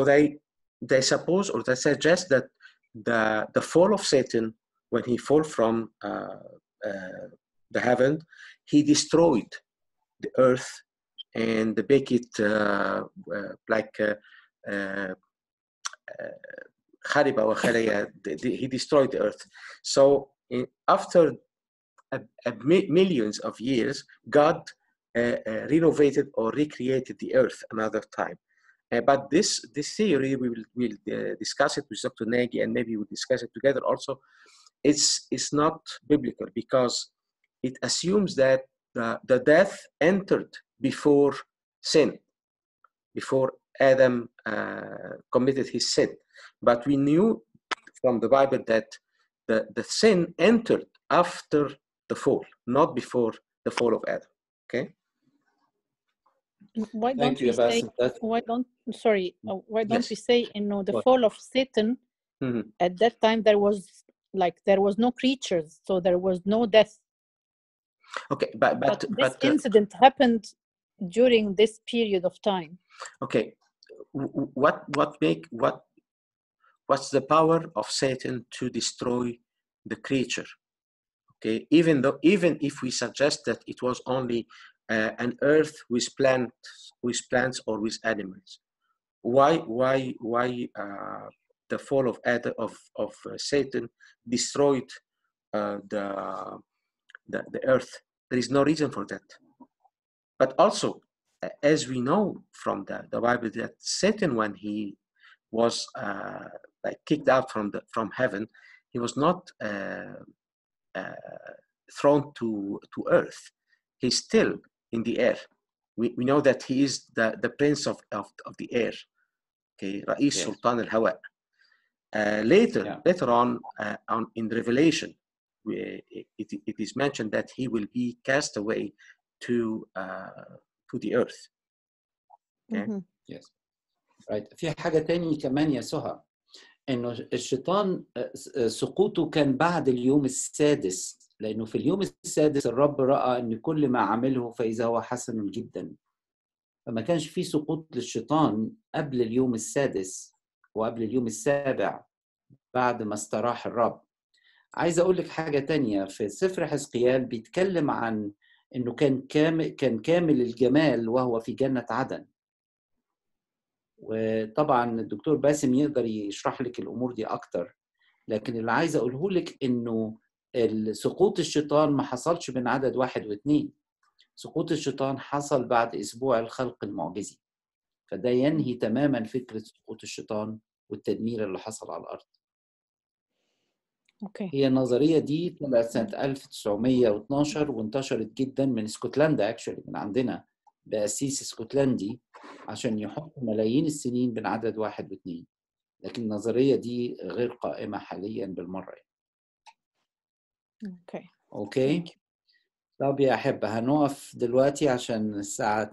they suppose, or they suggest, that the fall of Satan, when he fell from the heaven, he destroyed the earth and make it like خاربة وخالية. He destroyed the earth. So after millions of years, God renovated or recreated the earth another time. But this theory, we'll discuss it with Dr. Nagy, and maybe we'll discuss it together also. It's not biblical, because it assumes that the death entered before sin, before Adam committed his sin. But we knew from the Bible that the sin entered after the fall, not before the fall of Adam. Okay. Why don't we say the fall of Satan, at that time there was no creatures, so there was no death. Okay, but this incident happened during this period of time. Okay, what's the power of Satan to destroy the creature? Okay, even if we suggest that it was only an earth with plants or with animals, why the fall of Adam, of Satan destroyed the earth? There is no reason for that. But also, as we know from the Bible, that Satan, when he was kicked out from heaven, he was not thrown to earth. He's still in the air. We know that he is the prince of the air. Okay, رئيس سلطان الهواء. Later on in Revelation, it is mentioned that he will be cast away to the earth. Okay? Yes. Right. في حاجة تاني كمان يا سهى، إنه الشيطان سقوطه كان بعد اليوم السادس، لأنه في اليوم السادس الرب رأى إن كل ما عمله فإذا هو حسن جدا، فما كانش في سقوط للشيطان قبل اليوم السادس وقبل اليوم السابع بعد ما استراح الرب. عايز أقول لك حاجة تانية، في سفر حزقيال بيتكلم عن إنه كان كامل الجمال وهو في جنة عدن. وطبعا الدكتور باسم يقدر يشرح لك الأمور دي أكتر، لكن اللي عايز أقوله لك إنه سقوط الشيطان ما حصلش بين عدد 1 و2. سقوط الشيطان حصل بعد أسبوع الخلق المعجزي، فده ينهي تماما فكرة سقوط الشيطان والتدمير اللي حصل على الأرض. هي النظرية دي طلعت سنة 1912 وانتشرت جدا من اسكتلندا، من عندنا بأسيس اسكتلندي عشان يحط ملايين السنين بين عدد 1 و2، لكن النظرية دي غير قائمة حاليا بالمرة. أوكي. طب يا أحبة هنقف دلوقتي عشان الساعة